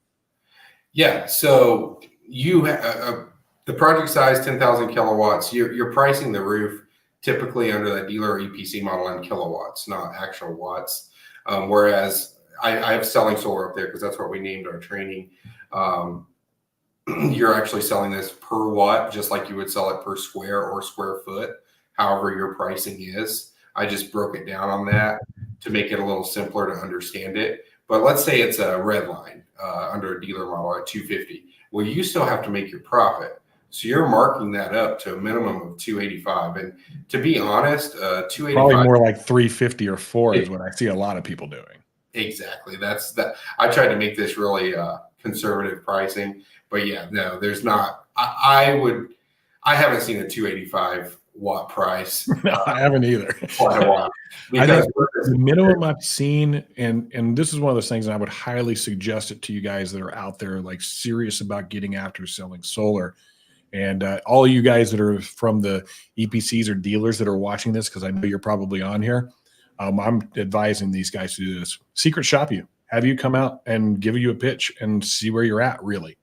S2: Yeah. So you the project size 10,000 kilowatts, you're pricing the roof typically under the dealer or EPC model in kilowatts, not actual watts. Whereas I have selling solar up there because that's what we named our training. You're actually selling this per watt, just like you would sell it per square or square foot, however your pricing is. I just broke it down on that to make it a little simpler to understand it. But let's say it's a red line under a dealer model at 250. Well, you still have to make your profit. So you're marking that up to a minimum of 285. And to be honest, 285
S1: probably more like 350 or 4 is what I see a lot of people doing.
S2: Exactly. That's that. I tried to make this really conservative pricing, but yeah, no, there's not. I haven't seen a 285 watt price.
S1: No, I haven't either.
S2: Quite a while.
S1: I think the minimum I've seen, and this is one of those things, and I would highly suggest it to you guys that are out there, like serious about getting after selling solar. And all you guys that are from the EPCs or dealers that are watching this, because I know you're probably on here, I'm advising these guys to do this. Secret shop you. Have you come out and give you a pitch and see where you're at, really.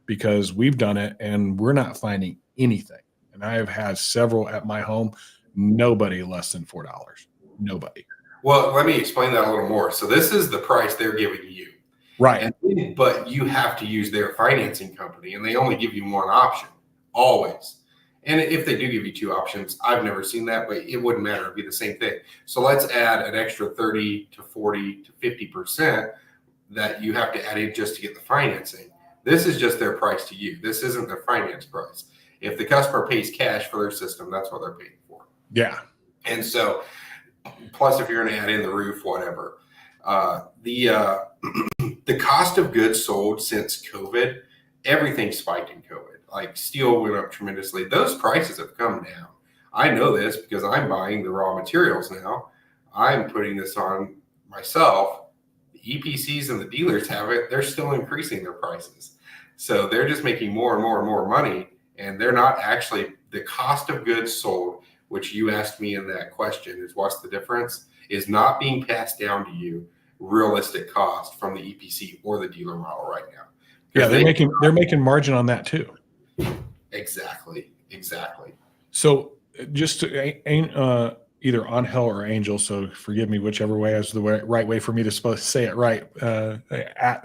S1: Because we've done it, and we're not finding anything. And I have had several at my home, nobody less than $4. Nobody.
S2: Well, let me explain that a little more. So this is the price they're giving you.
S1: Right.
S2: But you have to use their financing company, and they only give you one option. Always. And if they do give you two options, I've never seen that, but it wouldn't matter. It'd be the same thing. So let's add an extra 30 to 40 to 50% that you have to add in just to get the financing. This is just their price to you. This isn't their finance price. If the customer pays cash for their system, that's what they're paying for.
S1: Yeah.
S2: And so, plus if you're going to add in the roof, whatever, the cost of goods sold since COVID, everything spiked in COVID. Like steel went up tremendously. Those prices have come down. I know this because I'm buying the raw materials now. I'm putting this on myself. The EPCs and the dealers have it. They're still increasing their prices. So they're just making more and more and more money. And they're not actually, the cost of goods sold, which you asked me in that question is what's the difference, is not being passed down to you realistic cost from the EPC or the dealer model right now.
S1: Yeah, they're making margin on that too.
S2: Exactly.
S1: So just to, either Angel or Angel, so forgive me, whichever way is the right way for me to say it right,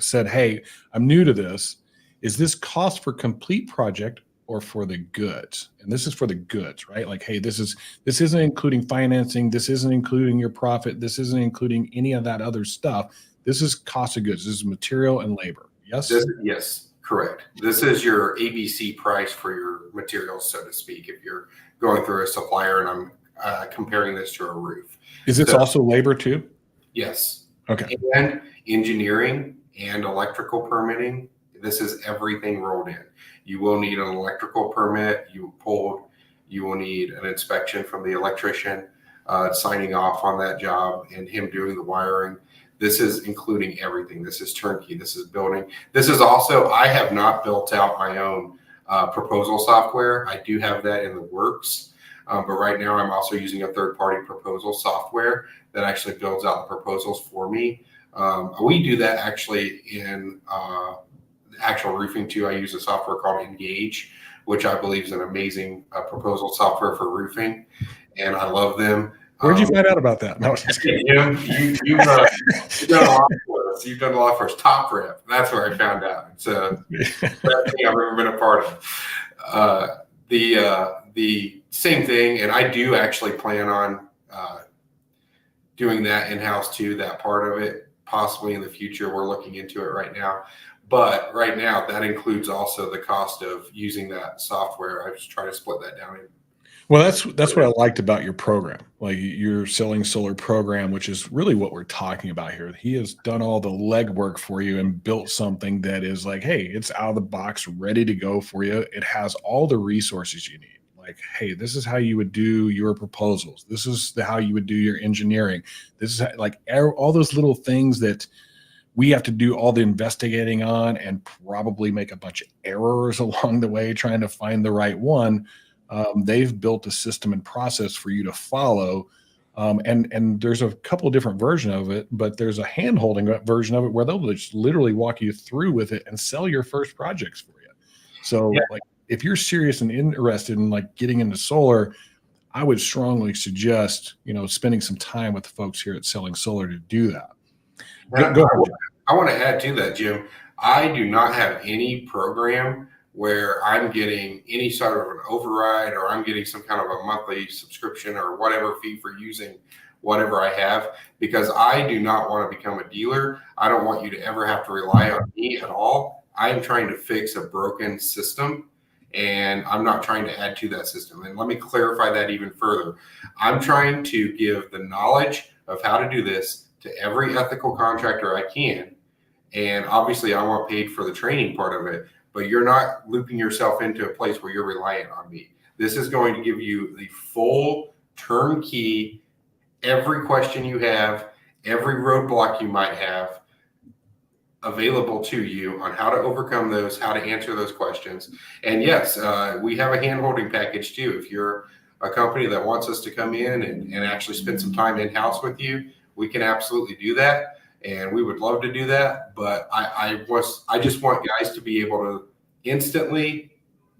S1: said, hey, I'm new to this. Is this cost for complete project or for the goods? And this is for the goods, right? Like, hey, this isn't including financing. This isn't including your profit. This isn't including any of that other stuff. This is cost of goods. This is material and labor. Yes?
S2: Yes. Correct. This is your ABC price for your materials, so to speak, if you're going through a supplier, and I'm comparing this to a roof.
S1: Is this also labor too?
S2: Yes.
S1: Okay.
S2: and engineering and electrical permitting. This is everything rolled in. You will need an electrical permit. You will need an inspection from the electrician, signing off on that job and him doing the wiring. This is including everything. This is turnkey. This is building. This is also, I have not built out my own proposal software. I do have that in the works. But right now I'm also using a third-party proposal software that actually builds out the proposals for me. We do that actually in actual roofing too. I use a software called Engage, which I believe is an amazing proposal software for roofing, and I love them.
S1: Where'd you find out about that? No, just kidding.
S2: You've done a lot for us. You've done a lot for us. Top Rep. That's where I found out. It's the best thing I've ever been a part of. The same thing, and I do actually plan on doing that in-house too, that part of it, possibly in the future. We're looking into it right now. But right now, that includes also the cost of using that software. I just try to split that down.
S1: Well, that's what I liked about your program, like your Selling Solar program, which is really what we're talking about here. He has done all the legwork for you and built something that is like, hey, it's out of the box, ready to go for you. It has all the resources you need. Like, hey, this is how you would do your proposals. This is how you would do your engineering. This is how, like all those little things that we have to do all the investigating on and probably make a bunch of errors along the way trying to find the right one. They've built a system and process for you to follow. And there's a couple of different versions of it, but there's a hand-holding version of it where they'll just literally walk you through with it and sell your first projects for you. So like, if you're serious and interested in like getting into solar, I would strongly suggest, spending some time with the folks here at Selling Solar to do that. Go ahead.
S2: I want to add to that, Jim. I do not have any program where I'm getting any sort of an override or I'm getting some kind of a monthly subscription or whatever fee for using whatever I have, because I do not want to become a dealer. I don't want you to ever have to rely on me at all. I'm trying to fix a broken system, and I'm not trying to add to that system. And let me clarify that even further. I'm trying to give the knowledge of how to do this to every ethical contractor I can. And obviously I want paid for the training part of it, but you're not looping yourself into a place where you're reliant on me. This is going to give you the full turnkey, every question you have, every roadblock you might have available to you on how to overcome those, how to answer those questions. And yes, we have a hand-holding package too. If you're a company that wants us to come in and actually spend some time in-house with you, we can absolutely do that. And we would love to do that. But I just want guys to be able to instantly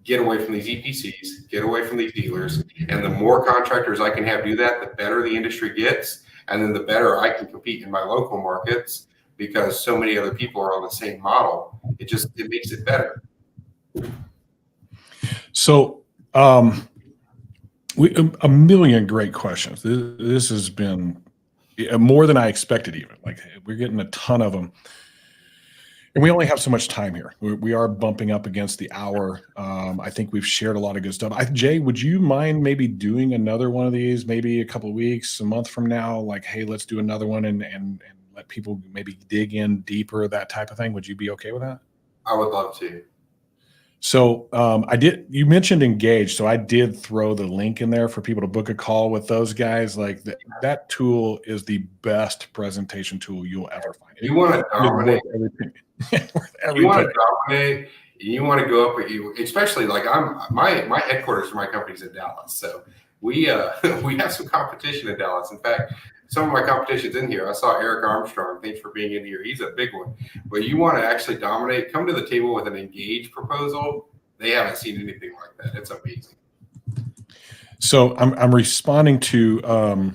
S2: get away from these EPCs, get away from these dealers. And the more contractors I can have do that, the better the industry gets. And then the better I can compete in my local markets, because so many other people are on the same model. It makes it better.
S1: So a million great questions. This has been more than I expected, even. Like, we're getting a ton of them. And we only have so much time here. We are bumping up against the hour. I think we've shared a lot of good stuff. Jay, would you mind maybe doing another one of these, maybe a couple of weeks, a month from now? Like, hey, let's do another one and let people maybe dig in deeper, that type of thing. Would you be okay with that?
S2: I would love to.
S1: So you mentioned Engage. So I did throw the link in there for people to book a call with those guys. Like that tool is the best presentation tool you'll ever find.
S2: You want to dominate. You want to dominate. You want to go up, especially like my headquarters for my company's in Dallas. So we have some competition in Dallas. In fact, some of my competition's in here. I saw Eric Armstrong. Thanks for being in here. He's a big one. But you want to actually dominate, come to the table with an Engage proposal. They haven't seen anything like that. It's amazing.
S1: So I'm responding to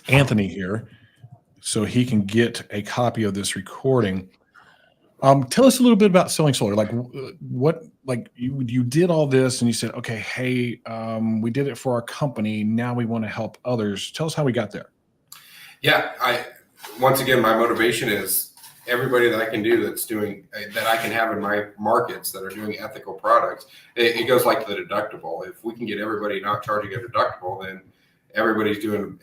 S1: Anthony here so he can get a copy of this recording. Tell us a little bit about Selling Solar. Like you did all this and you said, okay, hey, we did it for our company. Now we want to help others. Tell us how we got there.
S2: Yeah, once again, my motivation is everybody that I can do that I can have in my markets that are doing ethical products. It goes like the deductible. If we can get everybody not charging a deductible, then everybody's doing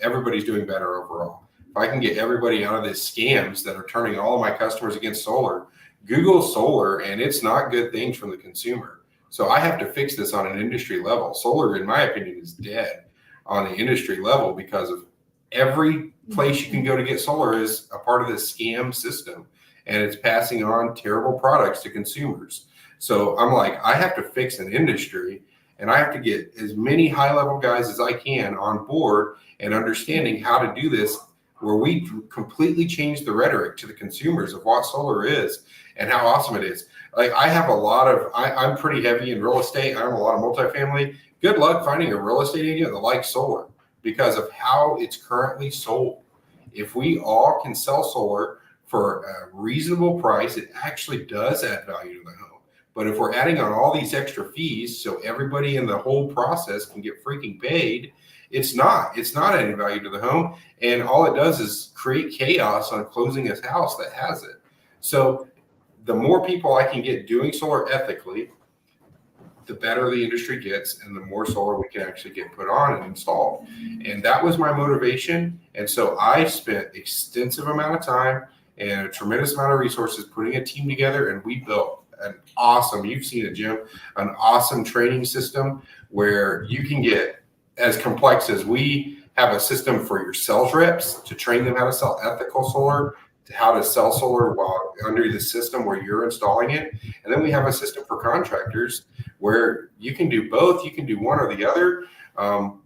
S2: better overall. if I can get everybody out of these scams that are turning all of my customers against solar, Google solar, and it's not good things from the consumer. So I have to fix this on an industry level. Solar, in my opinion, is dead on the industry level because of every place you can go to get solar is a part of this scam system, and it's passing on terrible products to consumers. So I'm like, I have to fix an industry, and I have to get as many high level guys as I can on board and understanding how to do this, where we completely change the rhetoric to the consumers of what solar is and how awesome it is. Like I have a lot of, I'm pretty heavy in real estate. I own a lot of multifamily. Good luck finding a real estate agent that likes solar because of how it's currently sold. If we all can sell solar for a reasonable price, it actually does add value to the home. But if we're adding on all these extra fees so everybody in the whole process can get freaking paid, it's not adding value to the home. And all it does is create chaos on closing a house that has it. So the more people I can get doing solar ethically, the better the industry gets and the more solar we can actually get put on and installed. And that was my motivation. And so I spent extensive amount of time and a tremendous amount of resources putting a team together, and we built an awesome, you've seen it, Jim, an awesome training system where you can get as complex as we have a system for your sales reps to train them how to sell ethical solar, to how to sell solar while under the system where you're installing it. And then we have a system for contractors where you can do both. You can do one or the other,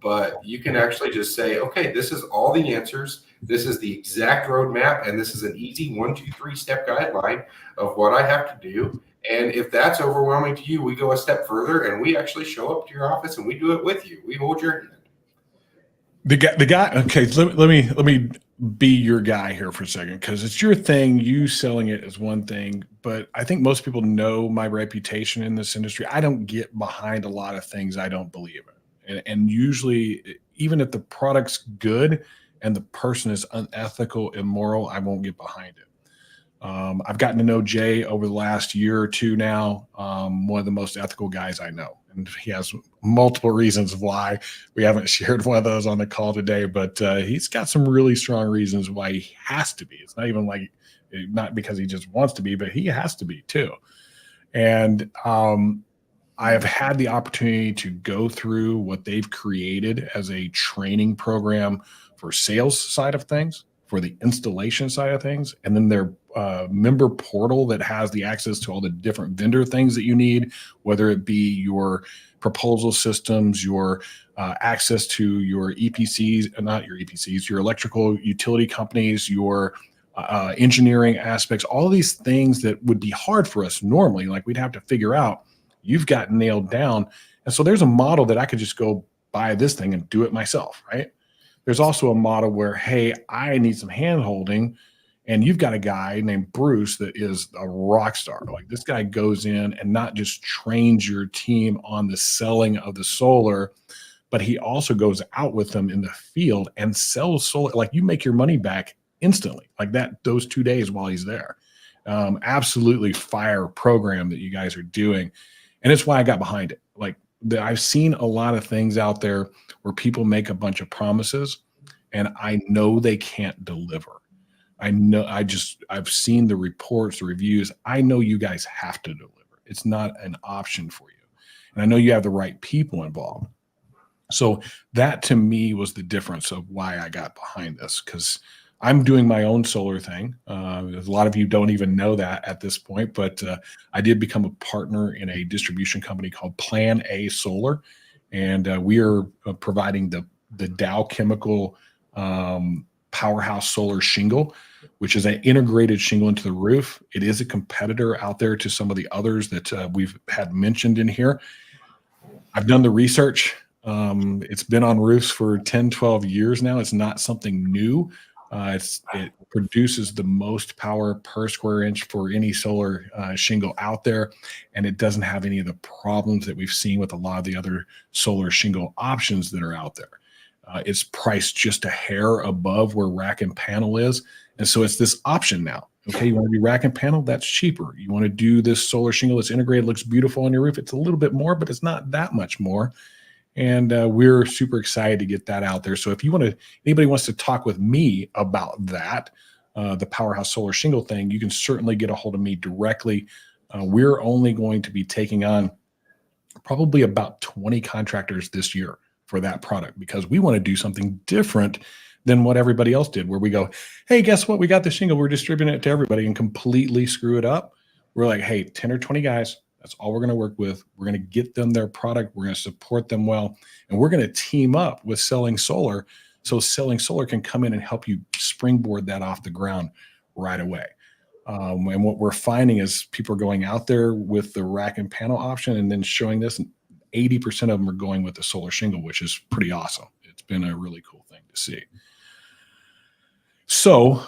S2: but you can actually just say, okay, this is all the answers. This is the exact roadmap, and this is an easy 1, 2, 3 step guideline of what I have to do. And if that's overwhelming to you, we go a step further and we actually show up to your office and we do it with you. We hold your hand.
S1: The guy. Okay, let me be your guy here for a second, because it's your thing. You selling it is one thing, but I think most people know my reputation in this industry. I don't get behind a lot of things I don't believe in, and usually, even if the product's good and the person is unethical, immoral, I won't get behind it. I've gotten to know Jay over the last year or two now. One of the most ethical guys I know. And he has multiple reasons why. We haven't shared one of those on the call today, but he's got some really strong reasons why he has to be. It's not even like, not because he just wants to be, but he has to be too. And I have had the opportunity to go through what they've created as a training program for sales side of things, for the installation side of things, and then their member portal that has the access to all the different vendor things that you need, whether it be your proposal systems, your access to your EPCs, not your EPCs, your electrical utility companies, your engineering aspects, all of these things that would be hard for us normally, like we'd have to figure out, you've got nailed down. And so there's a model that I could just go buy this thing and do it myself, right? There's also a model where, hey, I need some hand holding, and you've got a guy named Bruce that is a rock star. Like, this guy goes in and not just trains your team on the selling of the solar, but he also goes out with them in the field and sells solar. Like, you make your money back instantly, like that, those 2 days while he's there. Absolutely fire program that you guys are doing. And it's why I got behind it. Like, I've seen a lot of things out there where people make a bunch of promises and I know they can't deliver. I've seen the reports, the reviews. I know you guys have to deliver. It's not an option for you. And I know you have the right people involved. So that to me was the difference of why I got behind this, because I'm doing my own solar thing. A lot of you don't even know that at this point, but I did become a partner in a distribution company called Plan A Solar, and we are providing the Dow Chemical Powerhouse Solar Shingle, which is an integrated shingle into the roof. It is a competitor out there to some of the others that we've had mentioned in here. I've done the research. It's been on roofs for 10, 12 years now. It's not something new. It produces the most power per square inch for any solar shingle out there, and it doesn't have any of the problems that we've seen with a lot of the other solar shingle options that are out there. It's priced just a hair above where rack and panel is, and so it's this option now. Okay, you want to do rack and panel? That's cheaper. You want to do this solar shingle that's integrated, looks beautiful on your roof? It's a little bit more, but it's not that much more. And we're super excited to get that out there. So if you want to, anybody wants to talk with me about that, the Powerhouse Solar Shingle thing, you can certainly get a hold of me directly. We're only going to be taking on probably about 20 contractors this year for that product because we want to do something different than what everybody else did, where we go, hey, guess what? We got the shingle. We're distributing it to everybody and completely screw it up. We're like, hey, 10 or 20 guys, that's all we're going to work with. We're going to get them their product. We're going to support them well. And we're going to team up with Selling Solar so Selling Solar can come in and help you springboard that off the ground right away. And what we're finding is people are going out there with the rack and panel option and then showing this, and 80% of them are going with the solar shingle, which is pretty awesome. It's been a really cool thing to see. So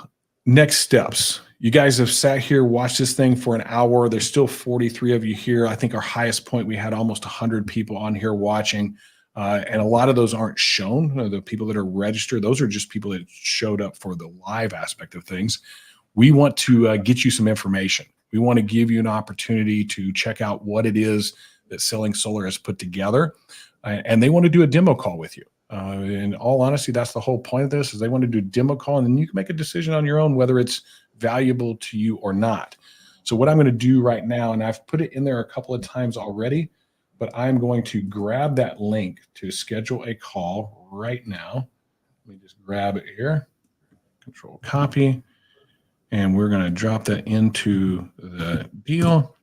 S1: next steps. You guys have sat here, watched this thing for an hour. There's still 43 of you here. I think our highest point, we had almost 100 people on here watching. And a lot of those aren't shown. The people that are registered, those are just people that showed up for the live aspect of things. We want to get you some information. We want to give you an opportunity to check out what it is that Selling Solar has put together. And they want to do a demo call with you. In all honesty, that's the whole point of this, is they want to do a demo call, and then you can make a decision on your own whether it's valuable to you or not. So what I'm going to do right now, and I've put it in there a couple of times already, but I'm going to grab that link to schedule a call right now. Let me just grab it here, Control copy. And we're going to drop that into the deal.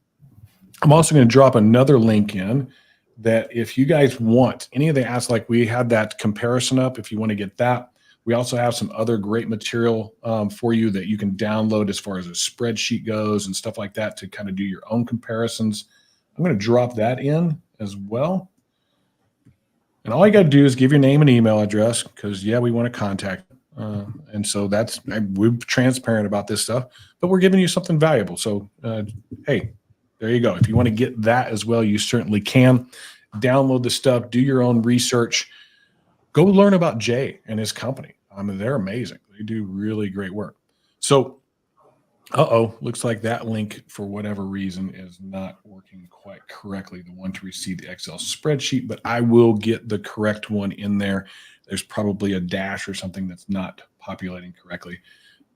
S1: I'm also going to drop another link in that if you guys want any of the apps, like we had that comparison up, if you want to get that, we also have some other great material for you that you can download as far as a spreadsheet goes and stuff like that to kind of do your own comparisons. I'm going to drop that in as well. And all you got to do is give your name and email address because, yeah, we want to contact. And so we're transparent about this stuff, but we're giving you something valuable. So, hey, there you go. If you want to get that as well, you certainly can. Download the stuff, do your own research, go learn about Jay and his company. I mean, they're amazing. They do really great work. So, looks like that link, for whatever reason, is not working quite correctly, the one to receive the Excel spreadsheet, but I will get the correct one in there. There's probably a dash or something that's not populating correctly.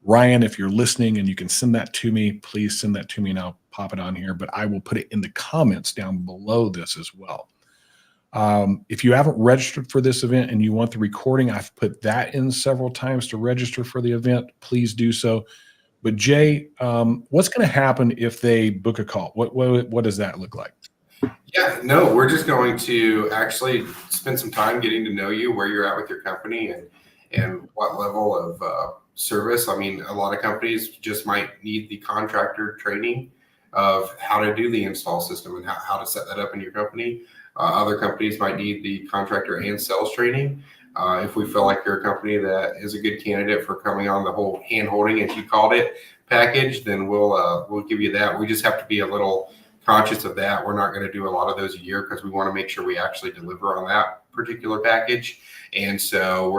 S1: Ryan, if you're listening and you can send that to me, please send that to me and I'll pop it on here, but I will put it in the comments down below this as well. If you haven't registered for this event and you want the recording, I've put that in several times to register for the event. Please do so. But Jay, what's going to happen if they book a call? What does that look like?
S2: Yeah, no, we're just going to actually spend some time getting to know you, where you're at with your company, and what level of service. I mean, a lot of companies just might need the contractor training of how to do the install system and how to set that up in your company. Other companies might need the contractor and sales training. If we feel like you're a company that is a good candidate for coming on the whole hand-holding, as you called it, package, then we'll give you that. We just have to be a little conscious of that. We're not going to do a lot of those a year because we want to make sure we actually deliver on that particular package. And so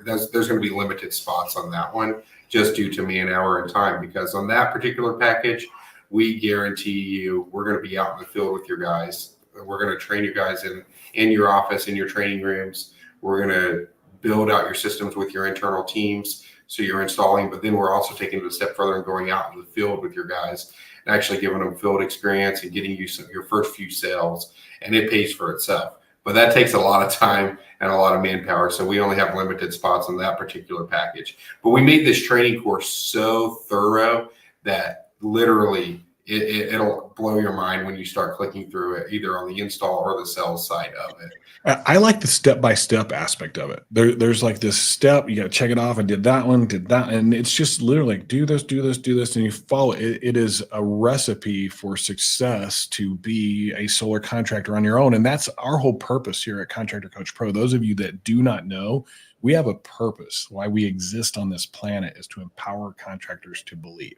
S2: there's going to be limited spots on that one just due to man-hour and time, because on that particular package, we guarantee you we're going to be out in the field with your guys. We're going to train you guys in your office, in your training rooms. We're going to build out your systems with your internal teams, so you're installing, but then we're also taking it a step further and going out in the field with your guys and actually giving them field experience and getting you your first few sales, and it pays for itself. But that takes a lot of time and a lot of manpower, so we only have limited spots on that particular package. But we made this training course so thorough that literally it'll blow your mind when you start clicking through it, either on the install or the sales side of it.
S1: I like the step-by-step aspect of it. There's like this step, you got to check it off. I did that one, did that. And it's just literally do this, do this, do this. And you follow it. It is a recipe for success to be a solar contractor on your own. And that's our whole purpose here at Contractor Coach Pro. Those of you that do not know, we have a purpose. Why we exist on this planet is to empower contractors to believe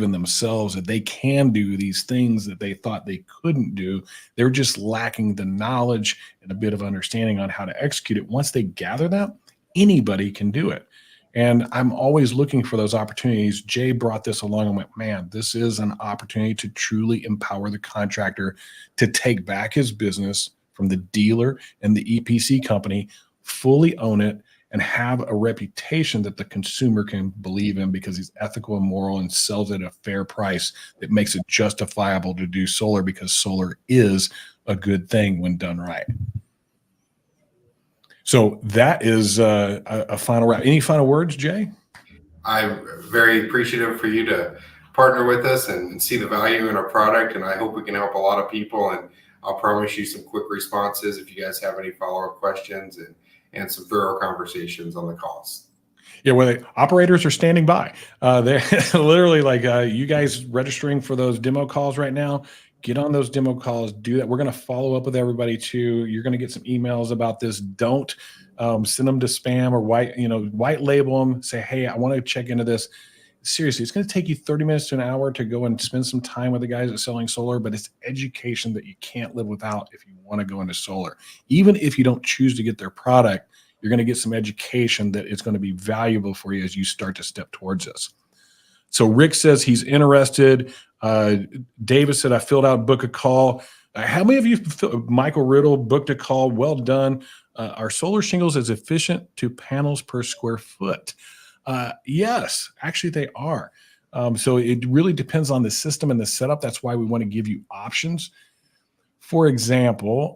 S1: in themselves, that they can do these things that they thought they couldn't do. They're just lacking the knowledge and a bit of understanding on how to execute it. Once they gather that, anybody can do it. And I'm always looking for those opportunities. Jay brought this along and went, man, this is an opportunity to truly empower the contractor to take back his business from the dealer and the EPC company, fully own it, and have a reputation that the consumer can believe in because he's ethical and moral and sells at a fair price that makes it justifiable to do solar, because solar is a good thing when done right. So that is a final wrap. Any final words, Jay?
S2: I'm very appreciative for you to partner with us and see the value in our product. And I hope we can help a lot of people. And I'll promise you some quick responses if you guys have any follow-up questions, and some thorough conversations on the calls.
S1: Yeah, well, the operators are standing by. They're literally like you guys registering for those demo calls right now. Get on those demo calls. Do that. We're going to follow up with everybody too. You're going to get some emails about this. Don't send them to spam or white label them. Say, hey, I want to check into this. Seriously, it's going to take you 30 minutes to an hour to go and spend some time with the guys at Selling Solar, but it's education that you can't live without if you want to go into solar. Even if you don't choose to get their product, you're going to get some education that is going to be valuable for you as you start to step towards this. So Rick says he's interested. Davis said, I filled out book a call. How many of you, Michael Riddle, booked a call? Well done. Are solar shingles as efficient to panels per square foot? Yes, actually they are. So it really depends on the system and the setup. That's why we want to give you options. For example,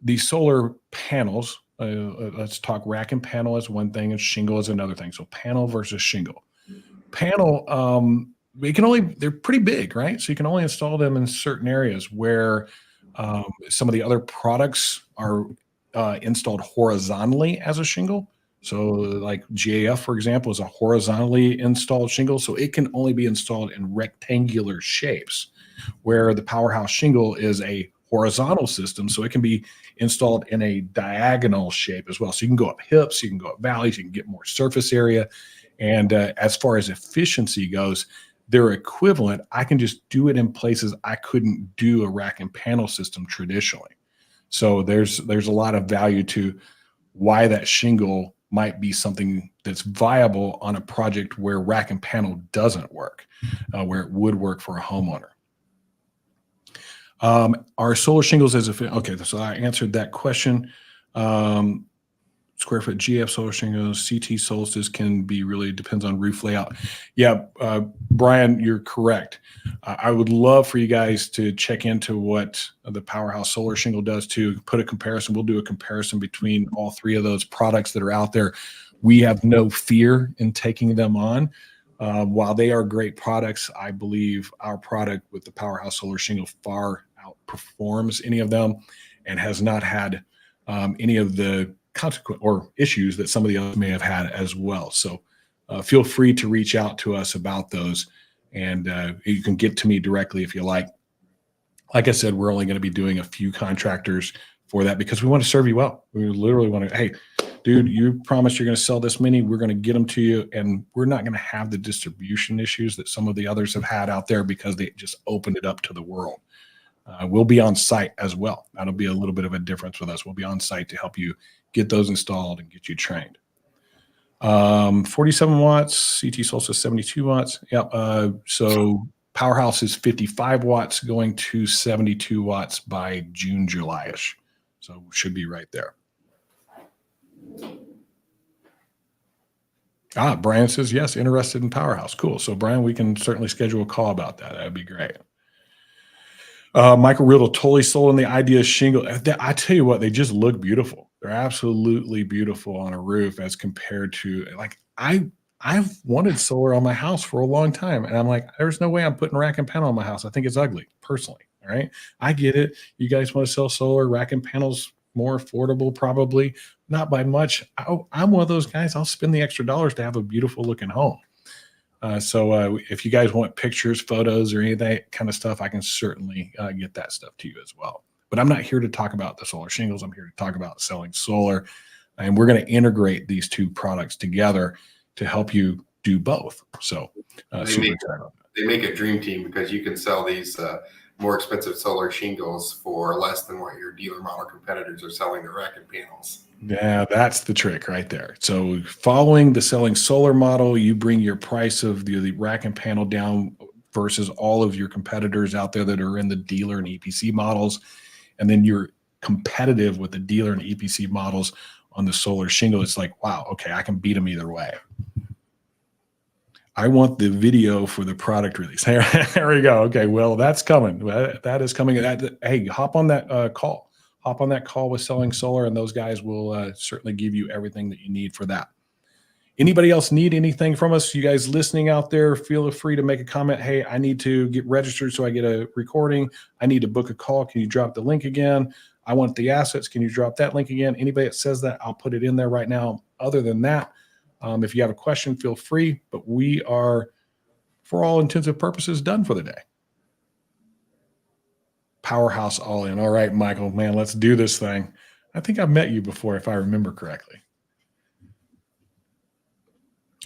S1: the solar panels, let's talk rack and panel as one thing and shingle as another thing. So panel versus shingle. Panel, they're pretty big, right? So you can only install them in certain areas where some of the other products are installed horizontally as a shingle. So like GAF, for example, is a horizontally installed shingle. So it can only be installed in rectangular shapes, where the Powerhouse shingle is a horizontal system. So it can be installed in a diagonal shape as well. So you can go up hips, you can go up valleys, you can get more surface area. And as far as efficiency goes, they're equivalent. I can just do it in places I couldn't do a rack and panel system traditionally. So there's a lot of value to why that shingle might be something that's viable on a project where rack and panel doesn't work, where it would work for a homeowner. Are solar shingles as efficient? Okay, so I answered that question. Square foot GF solar shingles, CT Solstice can be really depends on roof layout. Yeah, Brian, you're correct. I would love for you guys to check into what the Powerhouse solar shingle does to put a comparison. We'll do a comparison between all three of those products that are out there. We have no fear in taking them on. While they are great products, I believe our product with the Powerhouse solar shingle far outperforms any of them and has not had any of the consequent or issues that some of the others may have had as well. So feel free to reach out to us about those, and you can get to me directly if you like. Like I said, we're only going to be doing a few contractors for that because we want to serve you well. We literally want to, hey, dude, you promised you're going to sell this many. We're going to get them to you, and we're not going to have the distribution issues that some of the others have had out there because they just opened it up to the world. We'll be on site as well. That'll be a little bit of a difference with us. We'll be on site to help you get those installed and get you trained. 47 watts, CT Solstice 72 watts. Yep. So Powerhouse is 55 watts going to 72 watts by June, July-ish. So should be right there. Brian says, yes, interested in Powerhouse. Cool. So Brian, we can certainly schedule a call about that. That'd be great. Michael Riddle totally sold on the idea of shingle. I tell you what, they just look beautiful. They're absolutely beautiful on a roof as compared to, like, I've wanted solar on my house for a long time. And I'm like, there's no way I'm putting rack and panel on my house. I think it's ugly personally. All right. I get it. You guys want to sell solar, rack and panels more affordable, probably not by much. I'm one of those guys. I'll spend the extra dollars to have a beautiful looking home. So if you guys want pictures, photos, or any of that kind of stuff, I can certainly get that stuff to you as well. But I'm not here to talk about the solar shingles. I'm here to talk about selling solar. And we're going to integrate these two products together to help you do both. So
S2: they make a dream team because you can sell these more expensive solar shingles for less than what your dealer model competitors are selling the rack and panels.
S1: Yeah, that's the trick right there. So following the selling solar model, you bring your price of the rack and panel down versus all of your competitors out there that are in the dealer and EPC models. And then you're competitive with the dealer and EPC models on the solar shingle. It's like, wow, okay, I can beat them either way. I want the video for the product release. There we go. Okay, well, that's coming. That is coming. Hey, hop on that call. Hop on that call with Selling Solar, and those guys will certainly give you everything that you need for that. Anybody else need anything from us? You guys listening out there, feel free to make a comment. Hey, I need to get registered so I get a recording. I need to book a call. Can you drop the link again? I want the assets. Can you drop that link again? Anybody that says that, I'll put it in there right now. Other than that, if you have a question, feel free. But we are, for all intents and purposes, done for the day. Powerhouse all in. All right, Michael, man, let's do this thing. I think I've met you before, if I remember correctly.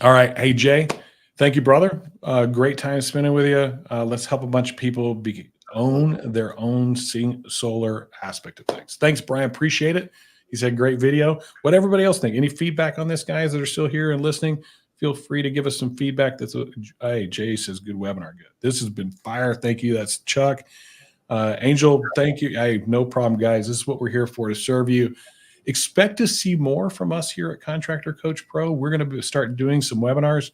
S1: All right. Hey, Jay, thank you, brother. Great time spending with you. Let's help a bunch of people own their own solar aspect of things. Thanks, Brian. Appreciate it. He said, great video. What everybody else think? Any feedback on this, guys, that are still here and listening? Feel free to give us some feedback. Hey, Jay says, good webinar. Good. This has been fire. Thank you. That's Chuck. Angel, thank you. Hey, no problem, guys. This is what we're here for, to serve you. Expect to see more from us here at Contractor Coach Pro. We're going to start doing some webinars.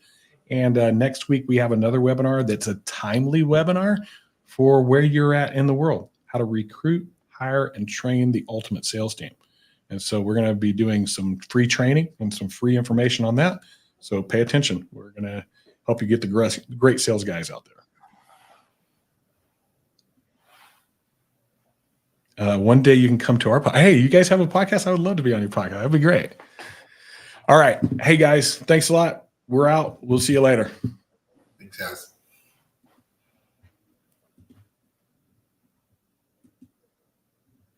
S1: And next week, we have another webinar that's a timely webinar for where you're at in the world, how to recruit, hire, and train the ultimate sales team. And so we're going to be doing some free training and some free information on that. So pay attention. We're going to help you get the great sales guys out there. One day you can come to our podcast. Hey, you guys have a podcast? I would love to be on your podcast. That'd be great. All right. Hey, guys, thanks a lot. We're out. We'll see you later.
S2: Thanks, guys.